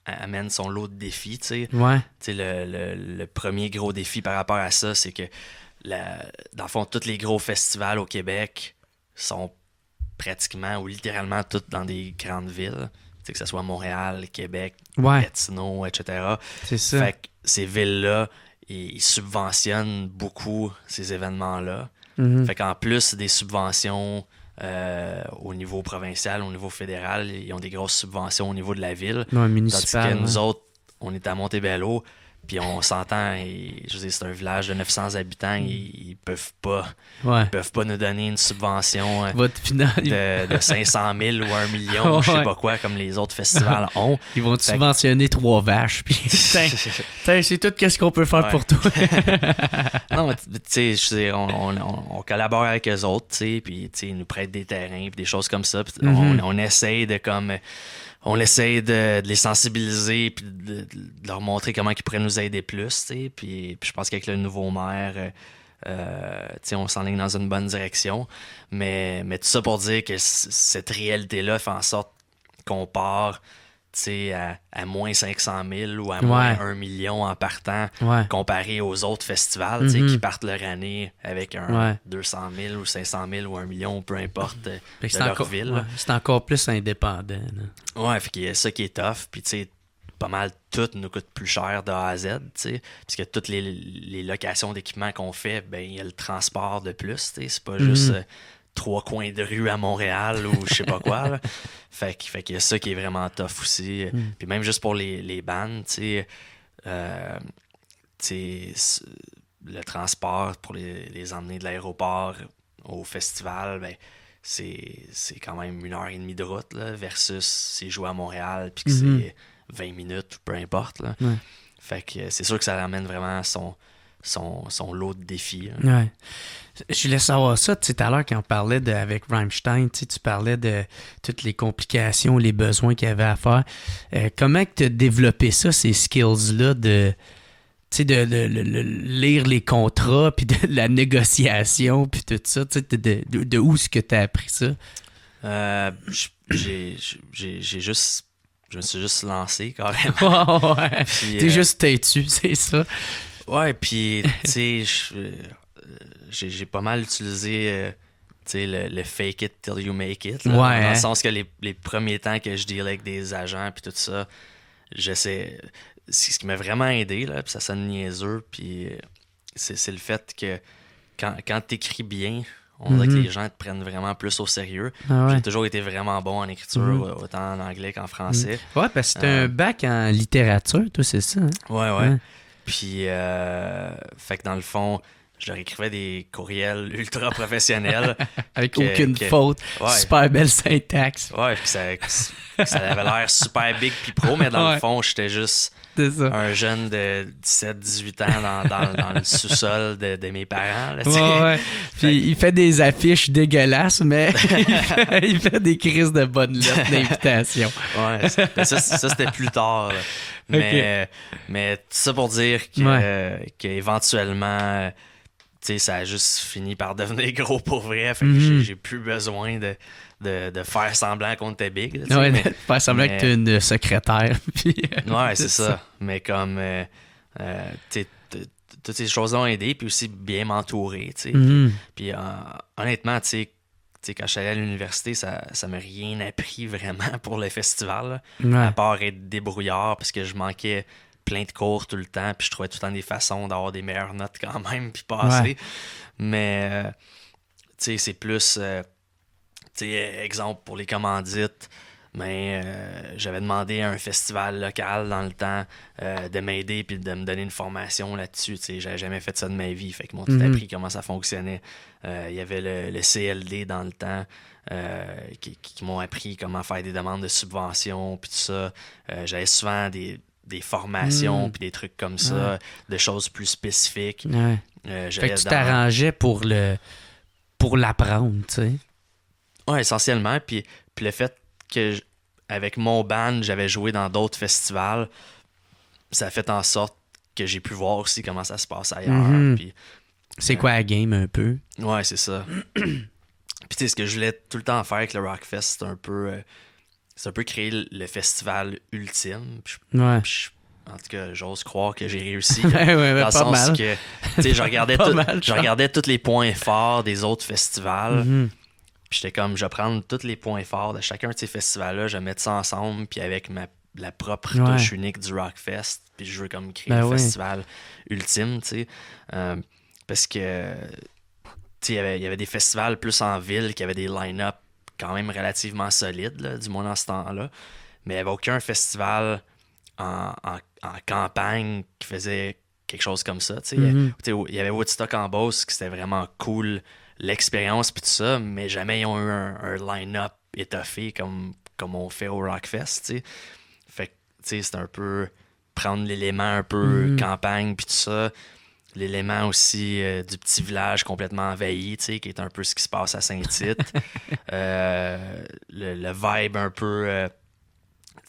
amène son lot de défis, tu sais. Ouais. Tu sais, le premier gros défi par rapport à ça, c'est que, dans le fond, tous les gros festivals au Québec sont pratiquement ou littéralement tous dans des grandes villes. Tu sais, que ce soit Montréal, Québec, Gatineau, etc. C'est ça. Fait que ces villes-là, ils subventionnent beaucoup ces événements-là. Fait qu'en plus des subventions au niveau provincial, au niveau fédéral, ils ont des grosses subventions au niveau de la ville. Ouais, municipal. Tandis que nous autres, on est à Montebello, puis on s'entend, je veux dire, c'est un village de 900 habitants, ils peuvent pas nous donner une subvention de 500 000 ou 1 million, je sais pas quoi, comme les autres festivals ont. Ils vont te subventionner 3 vaches, puis c'est tout qu'est-ce qu'on peut faire pour toi. Non, tu sais, je veux dire, on collabore avec eux autres, tu sais, puis ils nous prêtent des terrains, puis des choses comme ça, puis on essaye de comme... On essaie de les sensibiliser puis de leur montrer comment ils pourraient nous aider plus, t'sais. Puis je pense qu'avec le nouveau maire, on s'enligne dans une bonne direction. Mais tout ça pour dire que cette réalité-là fait en sorte qu'on part à moins 500 000 ou à moins 1 million en partant comparé aux autres festivals qui partent leur année avec un 200 000 ou 500 000 ou 1 million, peu importe de leur ville. Ouais, c'est encore plus indépendant. Là. Ouais, fait qu'il y a ça qui est tough. Puis tu sais, pas mal tout nous coûte plus cher de A à Z, tu sais, parce que toutes les locations d'équipement qu'on fait, ben il y a le transport de plus, tu sais, c'est pas juste 3 coins de rue à Montréal ou je sais pas quoi, là. Fait qu'il y a ça qui est vraiment tough aussi. Puis même juste pour les bands, tu sais, le transport pour les emmener de l'aéroport au festival, ben c'est quand même 1h30 de route, là, versus s'ils jouent à Montréal puis que c'est 20 minutes, peu importe, là. Fait que c'est sûr que ça ramène vraiment son lot de défis. Ouais. Je voulais savoir ça, tu sais, tout à l'heure quand on parlait avec Rammstein, tu parlais de toutes les complications, les besoins qu'il y avait à faire. Comment tu as développé ça, ces skills-là de lire les contrats, puis de la négociation, puis tout ça, tu sais, de où est-ce que tu as appris ça? Je me suis juste lancé, carrément. Ouais. T'es juste têtu, c'est ça. Ouais, puis, tu sais, j'ai pas mal utilisé le fake it till you make it. Là, dans le sens que les premiers temps que je deal avec des agents puis tout ça, j'essaie. Ce qui m'a vraiment aidé, là, puis ça sonne niaiseux, puis c'est le fait que quand t'écris bien, on dirait que les gens te prennent vraiment plus au sérieux. J'ai toujours été vraiment bon en écriture, autant en anglais qu'en français. Ouais, parce que t'as un bac en littérature, toi, c'est ça, hein? Ouais. Puis, fait que dans le fond, je leur écrivais des courriels ultra professionnels. Avec aucune faute. Super belle syntaxe. Ouais, puis ça avait l'air super big puis pro, mais dans le fond, j'étais juste un jeune de 17-18 ans dans le sous-sol de mes parents. Là, Puis il fait des affiches dégueulasses, mais il fait des crises de bonnes lettres d'invitation. Ouais, ça c'était plus tard. Là. Mais tout ça pour dire qu'éventuellement, tu sais, ça a juste fini par devenir gros pour vrai. Fait que j'ai plus besoin de faire semblant qu'on était big. Là, Ouais, faire semblant que t'es une secrétaire. Puis, ouais, c'est ça. Mais comme, tu sais, toutes ces choses-là ont aidé, puis aussi bien m'entourer, tu sais. Puis honnêtement, tu sais, quand je suis allé à l'université, ça m'a rien appris vraiment pour le festival, là, à part être débrouillard, parce que je manquais plein de cours tout le temps, puis je trouvais tout le temps des façons d'avoir des meilleures notes quand même, puis passer. Ouais. Mais, tu sais, c'est plus, tu sais, exemple pour les commandites, mais j'avais demandé à un festival local dans le temps de m'aider puis de me donner une formation là-dessus. Tu sais, j'avais jamais fait ça de ma vie, fait qu'ils m'ont tout appris comment ça fonctionnait. Il y avait le CLD dans le temps qui m'ont appris comment faire des demandes de subventions puis tout ça. J'avais souvent des formations puis des trucs comme ça, de choses plus spécifiques. Fait que tu t'arrangeais pour l'apprendre, tu sais. Ouais, essentiellement. Puis le fait que avec mon band, j'avais joué dans d'autres festivals, ça a fait en sorte que j'ai pu voir aussi comment ça se passe ailleurs. Puis, c'est quoi la game un peu? Ouais, c'est ça. Puis tu sais, ce que je voulais tout le temps faire avec le Rockfest, c'est un peu créer le festival ultime. En tout cas, j'ose croire que j'ai réussi. Dans le sens que, tu sais, je regardais tous les points forts des autres festivals. Puis j'étais comme, je vais prendre tous les points forts de chacun de ces festivals-là, je vais mettre ça ensemble, puis avec la propre touche unique du Rockfest, puis je veux comme créer le festival ultime, tu sais. Parce que, tu sais, il y avait des festivals plus en ville qui avaient des line-up quand même relativement solides, là, du moins dans ce temps-là. Mais il n'y avait aucun festival en campagne qui faisait quelque chose comme ça, tu sais. Il y avait Woodstock en Beauce, qui c'était vraiment cool, l'expérience puis tout ça, mais jamais ils ont eu un line-up étoffé comme on fait au Rockfest, tu sais. Fait que, tu sais, c'est un peu prendre l'élément un peu campagne puis tout ça, l'élément aussi du petit village complètement envahi, tu sais, qui est un peu ce qui se passe à Saint-Tite. le vibe un peu,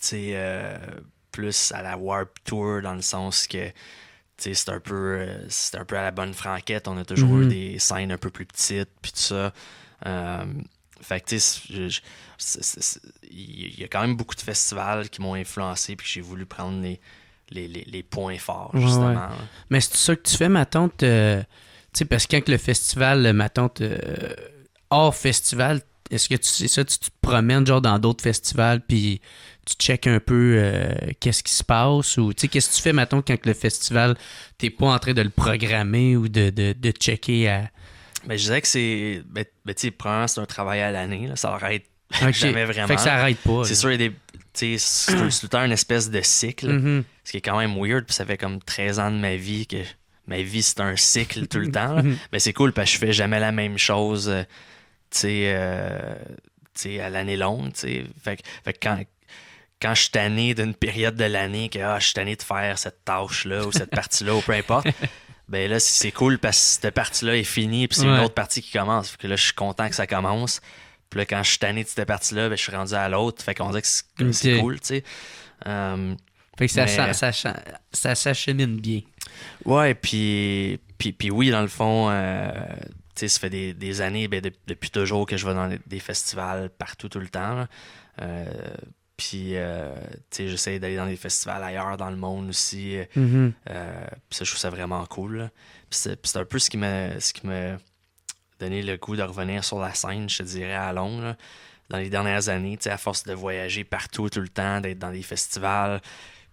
tu sais, plus à la Warped Tour, dans le sens que c'est un peu à la bonne franquette. On a toujours eu des scènes un peu plus petites, puis tout ça. Fait que, tu sais, il y a quand même beaucoup de festivals qui m'ont influencé, puis j'ai voulu prendre les points forts, justement. Ouais. Mais c'est ça que tu fais, ma tante, tu sais, parce que quand le festival, ma tante, hors festival, est-ce que tu sais ça, tu te promènes genre dans d'autres festivals, puis tu checkes un peu qu'est-ce qui se passe, ou tu sais, qu'est-ce que tu fais, mettons, quand le festival, t'es pas en train de le programmer ou de checker à... Ben, je dirais que c'est... Ben, tu sais, premièrement, c'est un travail à l'année, là, ça arrête jamais vraiment. Fait que ça arrête pas. C'est sûr, il y a des... Tu sais, c'est tout le temps une espèce de cycle, ce qui est quand même weird, puis ça fait comme 13 ans de ma vie que... Ma vie, c'est un cycle tout le temps, là. Mais c'est cool, parce que je fais jamais la même chose, tu sais, à l'année longue, tu sais. Fait que quand je suis tanné d'une période de l'année, que je suis tanné de faire cette tâche-là ou cette partie-là ou peu importe, ben là, c'est cool parce que cette partie-là est finie puis c'est une autre partie qui commence. Fait que là, je suis content que ça commence. Puis là, quand je suis tanné de cette partie-là, ben, je suis rendu à l'autre. Fait qu'on dirait que c'est cool, tu sais. Fait que ça s'achemine bien. Ouais, puis oui, dans le fond, tu sais, ça fait des années, ben, depuis toujours que je vais dans des festivals partout, tout le temps. Puis, tu sais, j'essaie d'aller dans des festivals ailleurs dans le monde aussi. Puis ça, je trouve ça vraiment cool. Puis c'est un peu ce qui m'a donné le goût de revenir sur la scène, je te dirais, à Londres. Là. Dans les dernières années, tu sais, à force de voyager partout, tout le temps, d'être dans des festivals,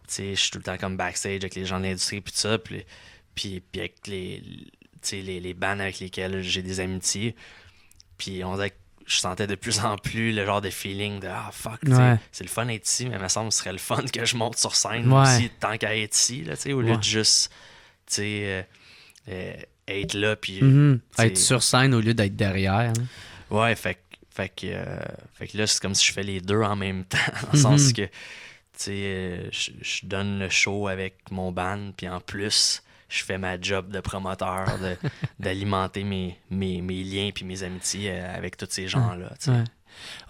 tu sais, je suis tout le temps comme backstage avec les gens de l'industrie, puis tout ça. Puis avec les bands avec lesquels j'ai des amitiés. Puis on dirait que je sentais de plus en plus le genre de feeling de fuck, c'est le fun d'être ici, mais il me semble que ce serait le fun que je monte sur scène aussi tant qu'à être ici, là, au lieu de juste être là. Puis être sur scène au lieu d'être derrière. Hein. Ouais, fait que là, c'est comme si je fais les deux en même temps, dans le sens que je donne le show avec mon band, puis en plus, je fais ma job de promoteur, d'alimenter mes liens puis mes amitiés avec tous ces gens-là.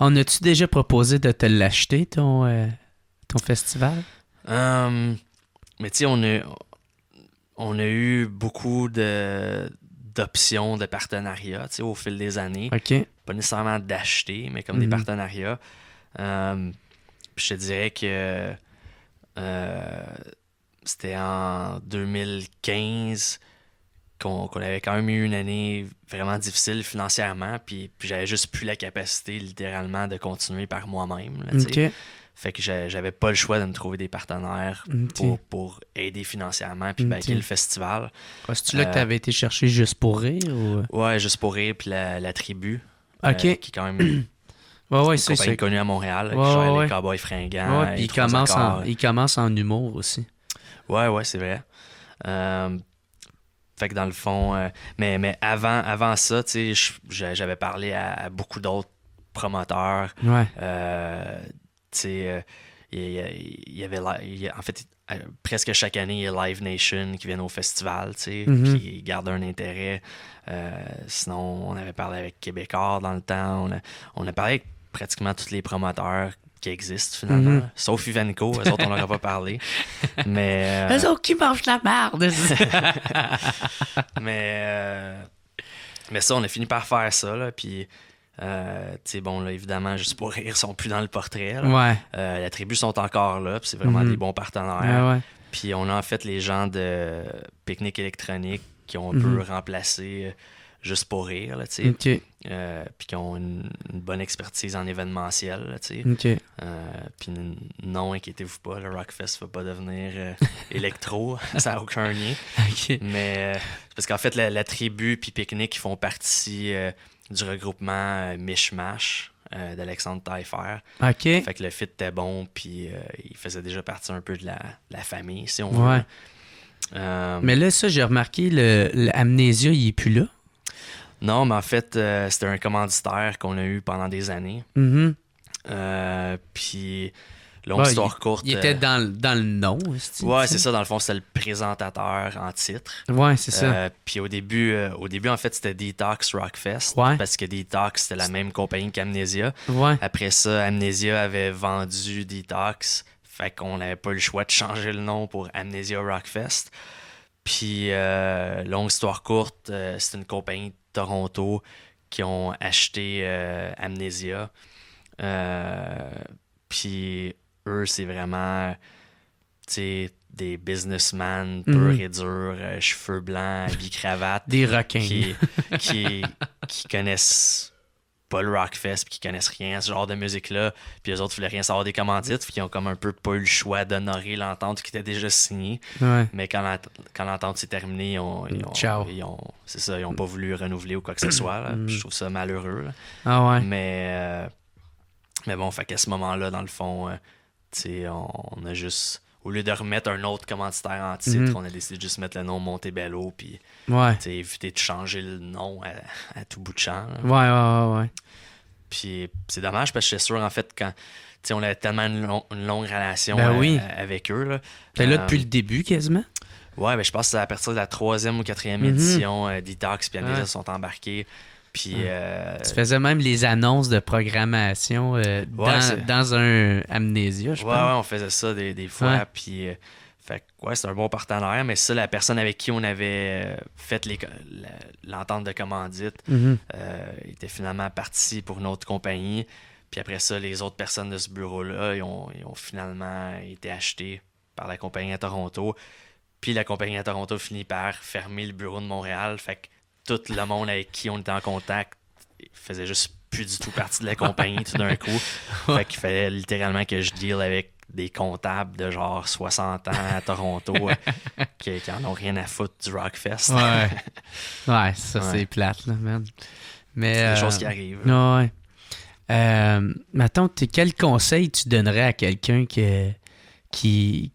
On a-tu déjà proposé de te l'acheter, ton festival? Mais tu sais, on a eu beaucoup d'options de partenariat, tu sais, au fil des années. OK. Pas nécessairement d'acheter, mais comme des partenariats. Puis je te dirais que c'était en 2015 qu'on avait quand même eu une année vraiment difficile financièrement, puis j'avais juste plus la capacité littéralement de continuer par moi-même. Là, tu sais. OK. Fait que j'avais pas le choix de me trouver des partenaires OK. pour aider financièrement puis backer le festival. C'est-tu là que tu avais été chercher juste pour rire ou... Ouais, juste pour rire, puis la tribu, OK. qui est quand même Ouais, une c'est compagnie connue à Montréal, là, Ouais, qui gère ouais. les Cowboys fringants. Ouais, puis les Trois Accords. il commence en humour aussi. Ouais, c'est vrai. Fait que dans le fond, mais avant ça, tu sais, j'avais parlé à beaucoup d'autres promoteurs. Ouais. Tu sais, il y avait, en fait, presque chaque année, il y a Live Nation qui viennent au festival, tu sais, puis ils gardent un intérêt. Sinon, on avait parlé avec Québécois dans le temps. On a parlé avec pratiquement tous les promoteurs qui existent, finalement. Sauf Ivanco, eux autres, on leur a pas parlé. Mais... Eux autres qui mangent la merde! mais ça, on a fini par faire ça, là, puis... tu sais, bon, là, évidemment, juste pour rire, ils sont plus dans le portrait. Là. Ouais. La tribu sont encore là, puis c'est vraiment des bons partenaires. Ouais. Puis on a en fait les gens de Pique-Nique électronique qui ont un peu remplacé juste pour rire, là, tu sais. OK. Puis qui ont une bonne expertise en événementiel, là, tu sais. OK. Puis non, inquiétez-vous pas, le Rockfest ne va pas devenir électro, ça n'a aucun lien. OK. Mais c'est parce qu'en fait, la tribu puis Pique-Nique, ils font partie du regroupement Mishmash d'Alexandre Taillefer. OK. Fait que le fit était bon, puis il faisait déjà partie un peu de la famille, si on veut. Ouais. Mais là, ça, j'ai remarqué, l'Amnésia, il est plus là. Non, mais en fait, c'était un commanditaire qu'on a eu pendant des années. Puis, longue histoire courte. Il était dans le nom. Ouais, c'est ça. Dans le fond, c'était le présentateur en titre. Ouais, c'est ça. Puis au début, en fait, c'était Detox Rockfest. Ouais. Parce que Detox, c'était la même compagnie qu'Amnesia. Ouais. Après ça, Amnesia avait vendu Detox. Fait qu'on n'avait pas le choix de changer le nom pour Amnesia Rockfest. Puis, longue histoire courte, c'est une compagnie de Toronto qui ont acheté Amnesia. Puis, eux, c'est vraiment, tu sais, des businessmen purs et durs, cheveux blancs, habits cravate. Des requins. Qui connaissent pas le Rockfest, puis qui connaissent rien à ce genre de musique-là. Puis eux autres voulaient rien savoir des commandites, puis qui ont comme un peu pas eu le choix d'honorer l'entente qui était déjà signée. Ouais. Mais quand l'entente s'est terminée, Ciao. ils ont pas voulu renouveler ou quoi que ce soit. Là. Puis je trouve ça malheureux. Là. Ah ouais. Mais bon, fait qu'à ce moment-là, dans le fond, tu sais, on a juste... Au lieu de remettre un autre commanditaire en titre, on a décidé de juste mettre le nom Montebello, puis Ouais. éviter de changer le nom à tout bout de champ. Là. Ouais. Puis c'est dommage parce que je suis sûr, en fait, quand on avait tellement une longue relation oui. avec eux. Là. T'es là depuis le début, quasiment? Ouais, ben, je pense que c'est à partir de la 3e ou 4e édition, Detox et Amnesia sont embarqués. Puis, tu faisais même les annonces de programmation dans un Amnésia, je pense. Ouais, on faisait ça des fois. Ouais. Puis, fait que, ouais, c'est un bon partenaire. Mais ça, la personne avec qui on avait fait l'entente de commandite était finalement partie pour une autre compagnie. Puis après ça, les autres personnes de ce bureau-là, ils ont finalement été achetés par la compagnie à Toronto. Puis la compagnie à Toronto finit par fermer le bureau de Montréal. Fait que tout le monde avec qui on était en contact faisait juste plus du tout partie de la compagnie tout d'un coup. Fait qu'il fallait littéralement que je deal avec des comptables de genre 60 ans à Toronto qui en ont rien à foutre du Rockfest. Ouais, ça c'est plate, là, man. Mais, c'est des choses qui arrivent. Ouais. Mettons, quel conseil tu donnerais à quelqu'un qui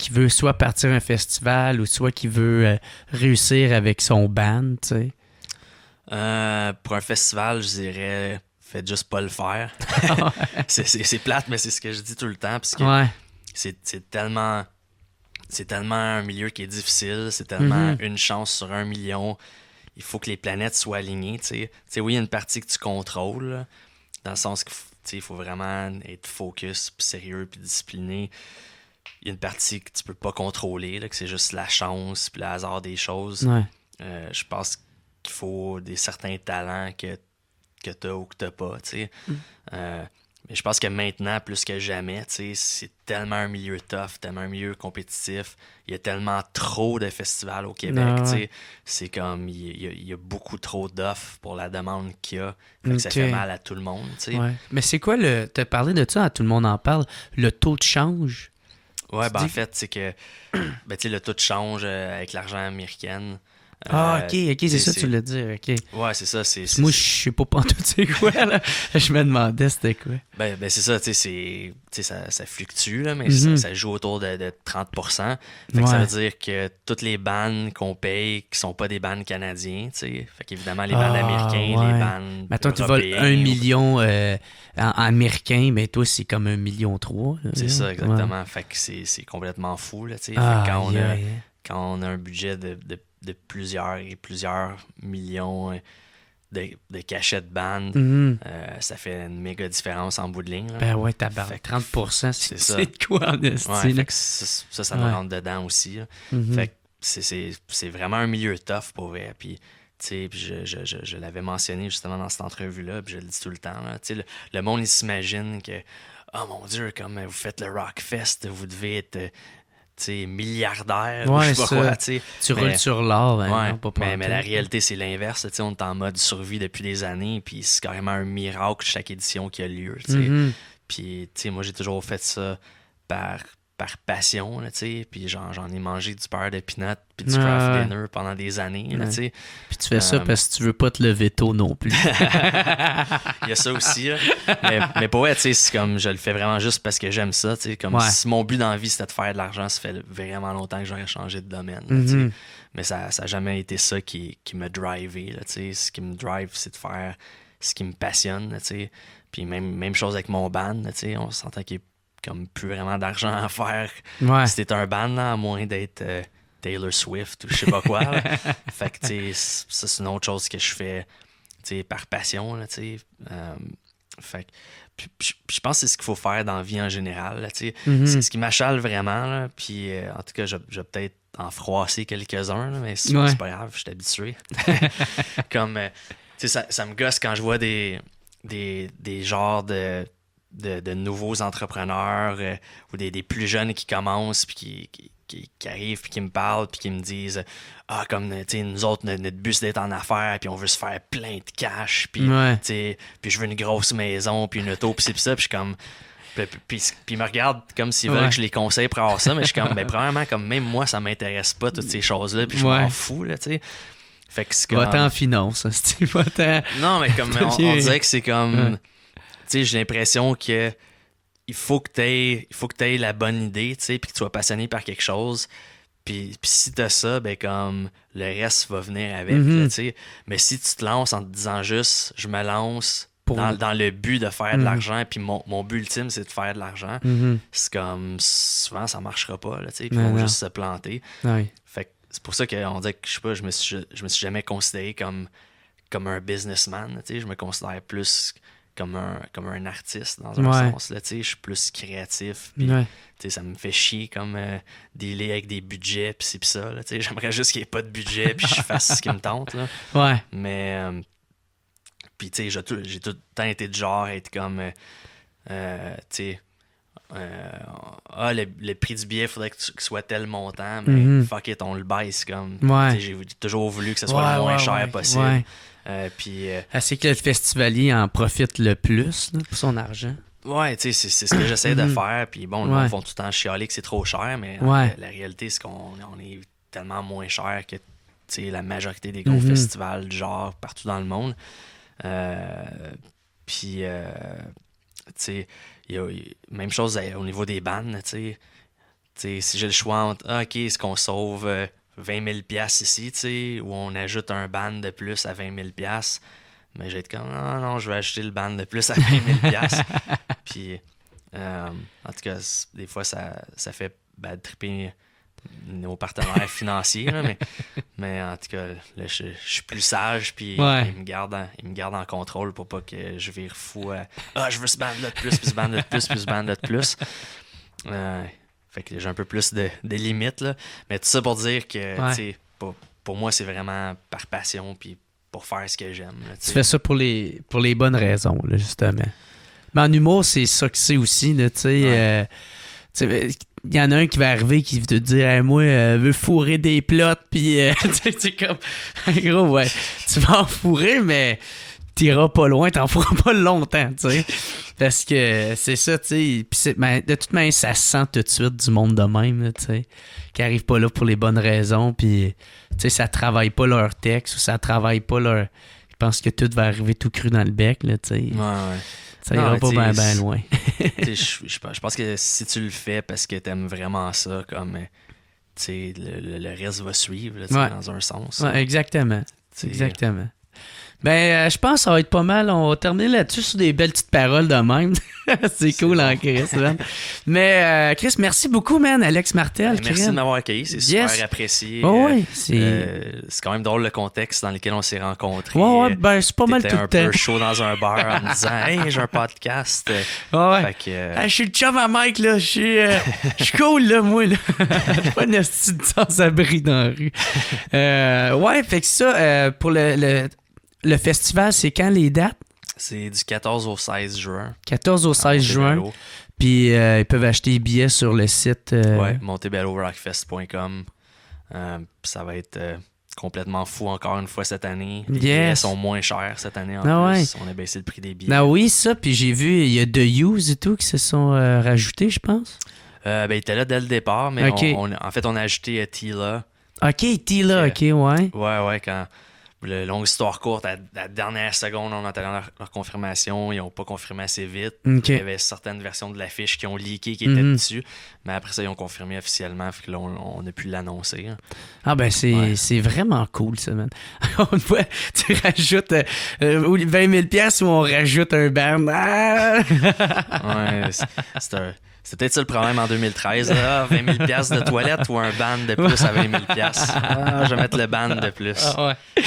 veut soit partir un festival ou soit qui veut réussir avec son band, tu sais? Pour un festival, je dirais faites juste pas le faire. c'est plate, mais c'est ce que je dis tout le temps parce que c'est tellement un milieu qui est difficile, c'est tellement une chance sur 1 million. Il faut que les planètes soient alignées, tu sais. Oui, il y a une partie que tu contrôles, là, dans le sens qu'il faut vraiment être focus, puis sérieux, puis discipliné. il y a une partie que tu peux pas contrôler, là, que c'est juste la chance puis le hasard des choses. Ouais. Je pense qu'il faut certains talents que t'as ou que t'as pas, tu sais. Mais je pense que maintenant, plus que jamais, tu sais, c'est tellement un milieu tough, tellement un milieu compétitif. Il y a tellement trop de festivals au Québec, Ah, ouais. tu sais. C'est comme, il y a beaucoup trop d'offres pour la demande qu'il y a. Fait que ça Ok. fait mal à tout le monde, tu sais. Ouais. Mais c'est quoi t'as parlé de ça, tout le monde en parle, le taux de change? Ouais, Tu ben en dis- fait, c'est que ben, tu sais, le taux de change avec l'argent américain. Ah, ok, c'est tu sais, ça que tu voulais dire, ok. Ouais, c'est ça. Moi, je sais pas tout c'est quoi, là. Je me demandais c'était quoi. Ben, c'est ça, tu sais, ça fluctue, là, mais Mhm. ça joue autour de 30%. Fait que ça Ouais. veut dire que toutes les bandes qu'on paye qui sont pas des bandes canadiens, tu sais, fait qu'évidemment, les bandes américains, ouais. les bandes Mettons, tu voles européens, 1 million en américain, mais toi, c'est comme 1,3 million. Là, c'est là. ça, Ouais. exactement. Fait que c'est complètement fou, là, tu sais. Fait que Ah, quand on a un budget de plusieurs et plusieurs millions de cachets de bandes, ça fait une méga différence en bout de ligne, là. Ben ouais, Fait tabarnak. que 30%, c'est c'est ça. de quoi en esti, Ouais, là? fait que ça nous Ouais. rentre dedans aussi, là. Mhm. Fait que c'est vraiment un milieu tough pour vrai. Puis, tu sais, puis je l'avais mentionné justement dans cette entrevue-là, puis je le dis tout le temps, là. Tu sais, le monde, il s'imagine que, oh mon Dieu, comme vous faites le Rockfest, vous devez être, tu sais, milliardaire, ou Ouais, je sais pas ça. quoi, tu sais. Tu Mais- roules sur l'or, ben Ouais, non, pas mais pantoute. la réalité, c'est l'inverse. Tu sais, on est en mode survie depuis des années, puis c'est carrément un miracle chaque édition qui a lieu, tu sais. Mhm. Puis, tu sais, moi, j'ai toujours fait ça par passion, là, tu sais. Puis j'en ai mangé du beurre de peanut puis du craft Ouais. dinner pendant des années, là, Ouais. tu sais. Puis tu fais ça Euh, parce que tu veux pas te lever tôt non plus. Il y a ça aussi, là. Mais pour vrai, tu sais, c'est comme, je le fais vraiment juste parce que j'aime ça, tu sais. Comme Ouais. si mon but dans la vie, c'était de faire de l'argent, ça fait vraiment longtemps que j'aurais changé de domaine, là, tu sais. Mhm. Mais ça a jamais été ça qui me drivait, là, tu sais. Ce qui me drive, c'est de faire ce qui me passionne, là, tu sais. Puis même chose avec mon band, là, tu sais. On s'entend qu'il y a comme plus vraiment d'argent à faire Ouais. si t'es un band, là, à moins d'être Taylor Swift ou je sais pas quoi, là. Fait que, tu sais, ça, c'est une autre chose que je fais, tu sais, par passion, là, tu sais. Fait que, puis je pense que c'est ce qu'il faut faire dans la vie en général, là, tu sais. Mhm. C'est ce qui m'achale vraiment, là. Puis, en tout cas, je vais peut-être en froisser quelques-uns, là, mais c'est Ouais. c'est pas grave, je suis habitué. Comme, tu sais, ça me gosse quand je vois des genres de nouveaux entrepreneurs ou des plus jeunes qui commencent puis qui arrivent puis qui me parlent puis qui me disent comme tu sais nous autres notre but c'est d'être en affaires puis on veut se faire plein de cash puis Ouais. tu sais puis je veux une grosse maison puis une auto puis c'est ça puis je suis comme puis ils me regardent comme s'ils veulent Ouais. que je les conseille pour avoir ça mais je suis comme ben premièrement comme même moi ça m'intéresse pas toutes ces choses là puis je Ouais. m'en fous là tu sais fait que c'est comme Va-t'en en finance, hein, si va-t'en... non, mais comme on dirait que c'est comme. Ouais. Tu sais, j'ai l'impression que il faut que t'aies la bonne idée, tu sais, puis que tu sois passionné par quelque chose. Puis si t'as ça, ben comme le reste va venir avec, Mhm. là, tu sais. Mais si tu te lances en te disant juste, je me lance Pour- dans le but de faire de Mhm. l'argent, puis mon but ultime, c'est de faire de l'argent, Mhm. c'est comme souvent ça marchera pas, là, tu sais, puis Mais ils vont non. juste se planter. Ouais. Fait que c'est pour ça qu'on dit que je sais pas, je me suis jamais considéré comme un businessman, tu sais, je me considère plus comme un artiste dans un Ouais. sens, là, tu sais, je suis plus créatif, puis Ouais. tu sais, ça me fait chier comme dealer avec des budgets pis ci pis ça, là, tu sais, j'aimerais juste qu'il n'y ait pas de budget puis je fasse ce qui me tente, là. Ouais. Mais puis tu sais, j'ai tout le temps été du genre à être comme tu sais le prix du billet faudrait qu'il soit tel montant, mais Mhm. fuck it, on le baisse comme. Ouais. Tu sais, j'ai toujours voulu que ce soit le moins cher possible. Ouais. Puis C'est que le festivalier en profite le plus là, pour son argent. ouais, tu sais, c'est ce que j'essaie de Mhm. faire. Puis bon, le Ouais. monde font tout le temps chialer que c'est trop cher, mais Ouais. la réalité, c'est qu'on est tellement moins cher que tu sais, la majorité des gros Mhm. festivals du genre partout dans le monde. Puis, tu sais, même chose au niveau des bandes, tu sais. Tu sais, si j'ai le choix entre, OK, est-ce qu'on sauve 20 000 $ ici, tu sais, ou on ajoute un band de plus à 20 000 $, mais j'ai été comme, non, je vais acheter le band de plus à 20 000 $. Puis, en tout cas, des fois, ça fait triper nos partenaires financiers, là, mais en tout cas, là, je suis plus sage, puis Ouais. ils me gardent en contrôle pour pas que je vire fou à je veux ce band-là de plus, puis ce band-là de plus, puis ce band-là de plus. Fait que j'ai un peu plus de limites, là. Mais tout ça pour dire que, Ouais. tu sais, pour moi, c'est vraiment par passion, puis pour faire ce que j'aime. Là, tu Tu sais. fais ça pour les bonnes raisons, là, justement. Mais en humour, c'est ça que c'est aussi, là, tu sais. Ouais. Tu sais, il y en a un qui va arriver qui va te dire hey, moi, veux fourrer des plots, puis tu sais, c'est comme. Gros, ouais. Tu vas en fourrer, mais t'iras pas loin, t'en fourras pas longtemps, tu sais. Parce que c'est ça, tu sais. Puis de toute manière, ça se sent tout de suite du monde de même, là, tu sais. Qui arrivent pas là pour les bonnes raisons, puis tu sais, ça travaille pas leur texte ou ça travaille pas leur. Je pense que tout va arriver tout cru dans le bec, là, tu sais. Ouais. Ça Non, ira mais pas t'sais, bien loin. Je pense que si tu le fais parce que t'aimes vraiment ça, comme le reste va suivre là, Ouais. dans un sens. Ouais, exactement. T'sais, Exactement. Ben, je pense que ça va être pas mal. On va terminer là-dessus sur des belles petites paroles de même. c'est cool, bon. hein, Chris, man. Mais, Chris, merci beaucoup, man, Alex Martel. Ben, merci de m'avoir accueilli, c'est Yes. super apprécié. Oh, oui, c'est... C'est quand même drôle le contexte dans lequel on s'est rencontrés. ouais, ben, c'est pas mal T'étais tout un le temps. peu chaud dans un bar en me disant Hey, j'ai un podcast. Ouais. Fait que, Ah, je suis le chum à Mike, là. Je suis cool, là, moi, là. Je suis pas une hostie de sans-abri dans la rue. Ouais, fait que ça, pour le festival, c'est quand les dates? c'est du 14 au 16 juin. 14 au 16 juin. Montebello. Puis ils peuvent acheter les billets sur le site. Ouais, montebellorockfest.com. Ça va être complètement fou encore une fois cette année. Les billets sont moins chers cette année en Ah plus. ouais. On a baissé le prix des billets. Ah oui, ça. Puis j'ai vu, il y a The Use et tout qui se sont rajoutés, je pense. Ben, il était là dès le départ, mais Ok. en fait, on a ajouté Tila. OK, Tila, OK, ouais. Ouais, quand. Longue histoire courte, à la dernière seconde, on attendait leur confirmation. Ils n'ont pas confirmé assez vite. OK. Il y avait certaines versions de l'affiche qui ont leaké, qui étaient Mhm. dessus. Mais après ça, ils ont confirmé officiellement. Fait que là, on a pu l'annoncer. Hein. Ah ben c'est vraiment cool ça, man. Une fois, tu rajoutes 20 000 piastres ou on rajoute un band. Ah! Ouais, c'est peut-être ça le problème en 2013. Là. 20 000 piastres de toilette ou un band de plus à 20 000 piastres. Ah, je vais mettre le band de plus. Ah ouais.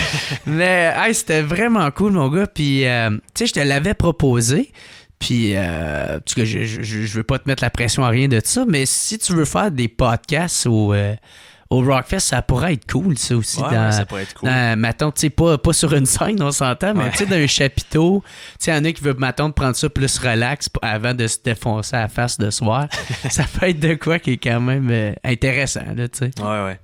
Mais hey, c'était vraiment cool, mon gars. Puis, tu sais, je te l'avais proposé. Puis, parce que je veux pas te mettre la pression à rien de ça, mais si tu veux faire des podcasts au Rockfest, ça pourrait être cool, ça aussi. Ouais, ça pourrait être cool. Mettons, tu sais, pas sur une scène, on s'entend, mais tu sais, dans un chapiteau, tu sais, il y en a qui veulent, mettons, prendre ça plus relax avant de se défoncer à la face de soir. Ça peut être de quoi qui est quand même intéressant, là, tu sais. Ouais.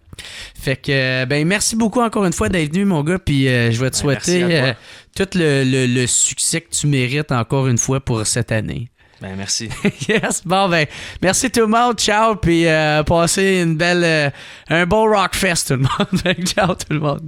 Fait que, ben, merci beaucoup encore une fois d'être venu, mon gars, puis je vais te souhaiter merci à toi. tout le succès que tu mérites encore une fois pour cette année. Ben, merci. Yes, bon, ben, merci tout le monde, ciao, puis passez un bon Rockfest, tout le monde. Ciao, tout le monde.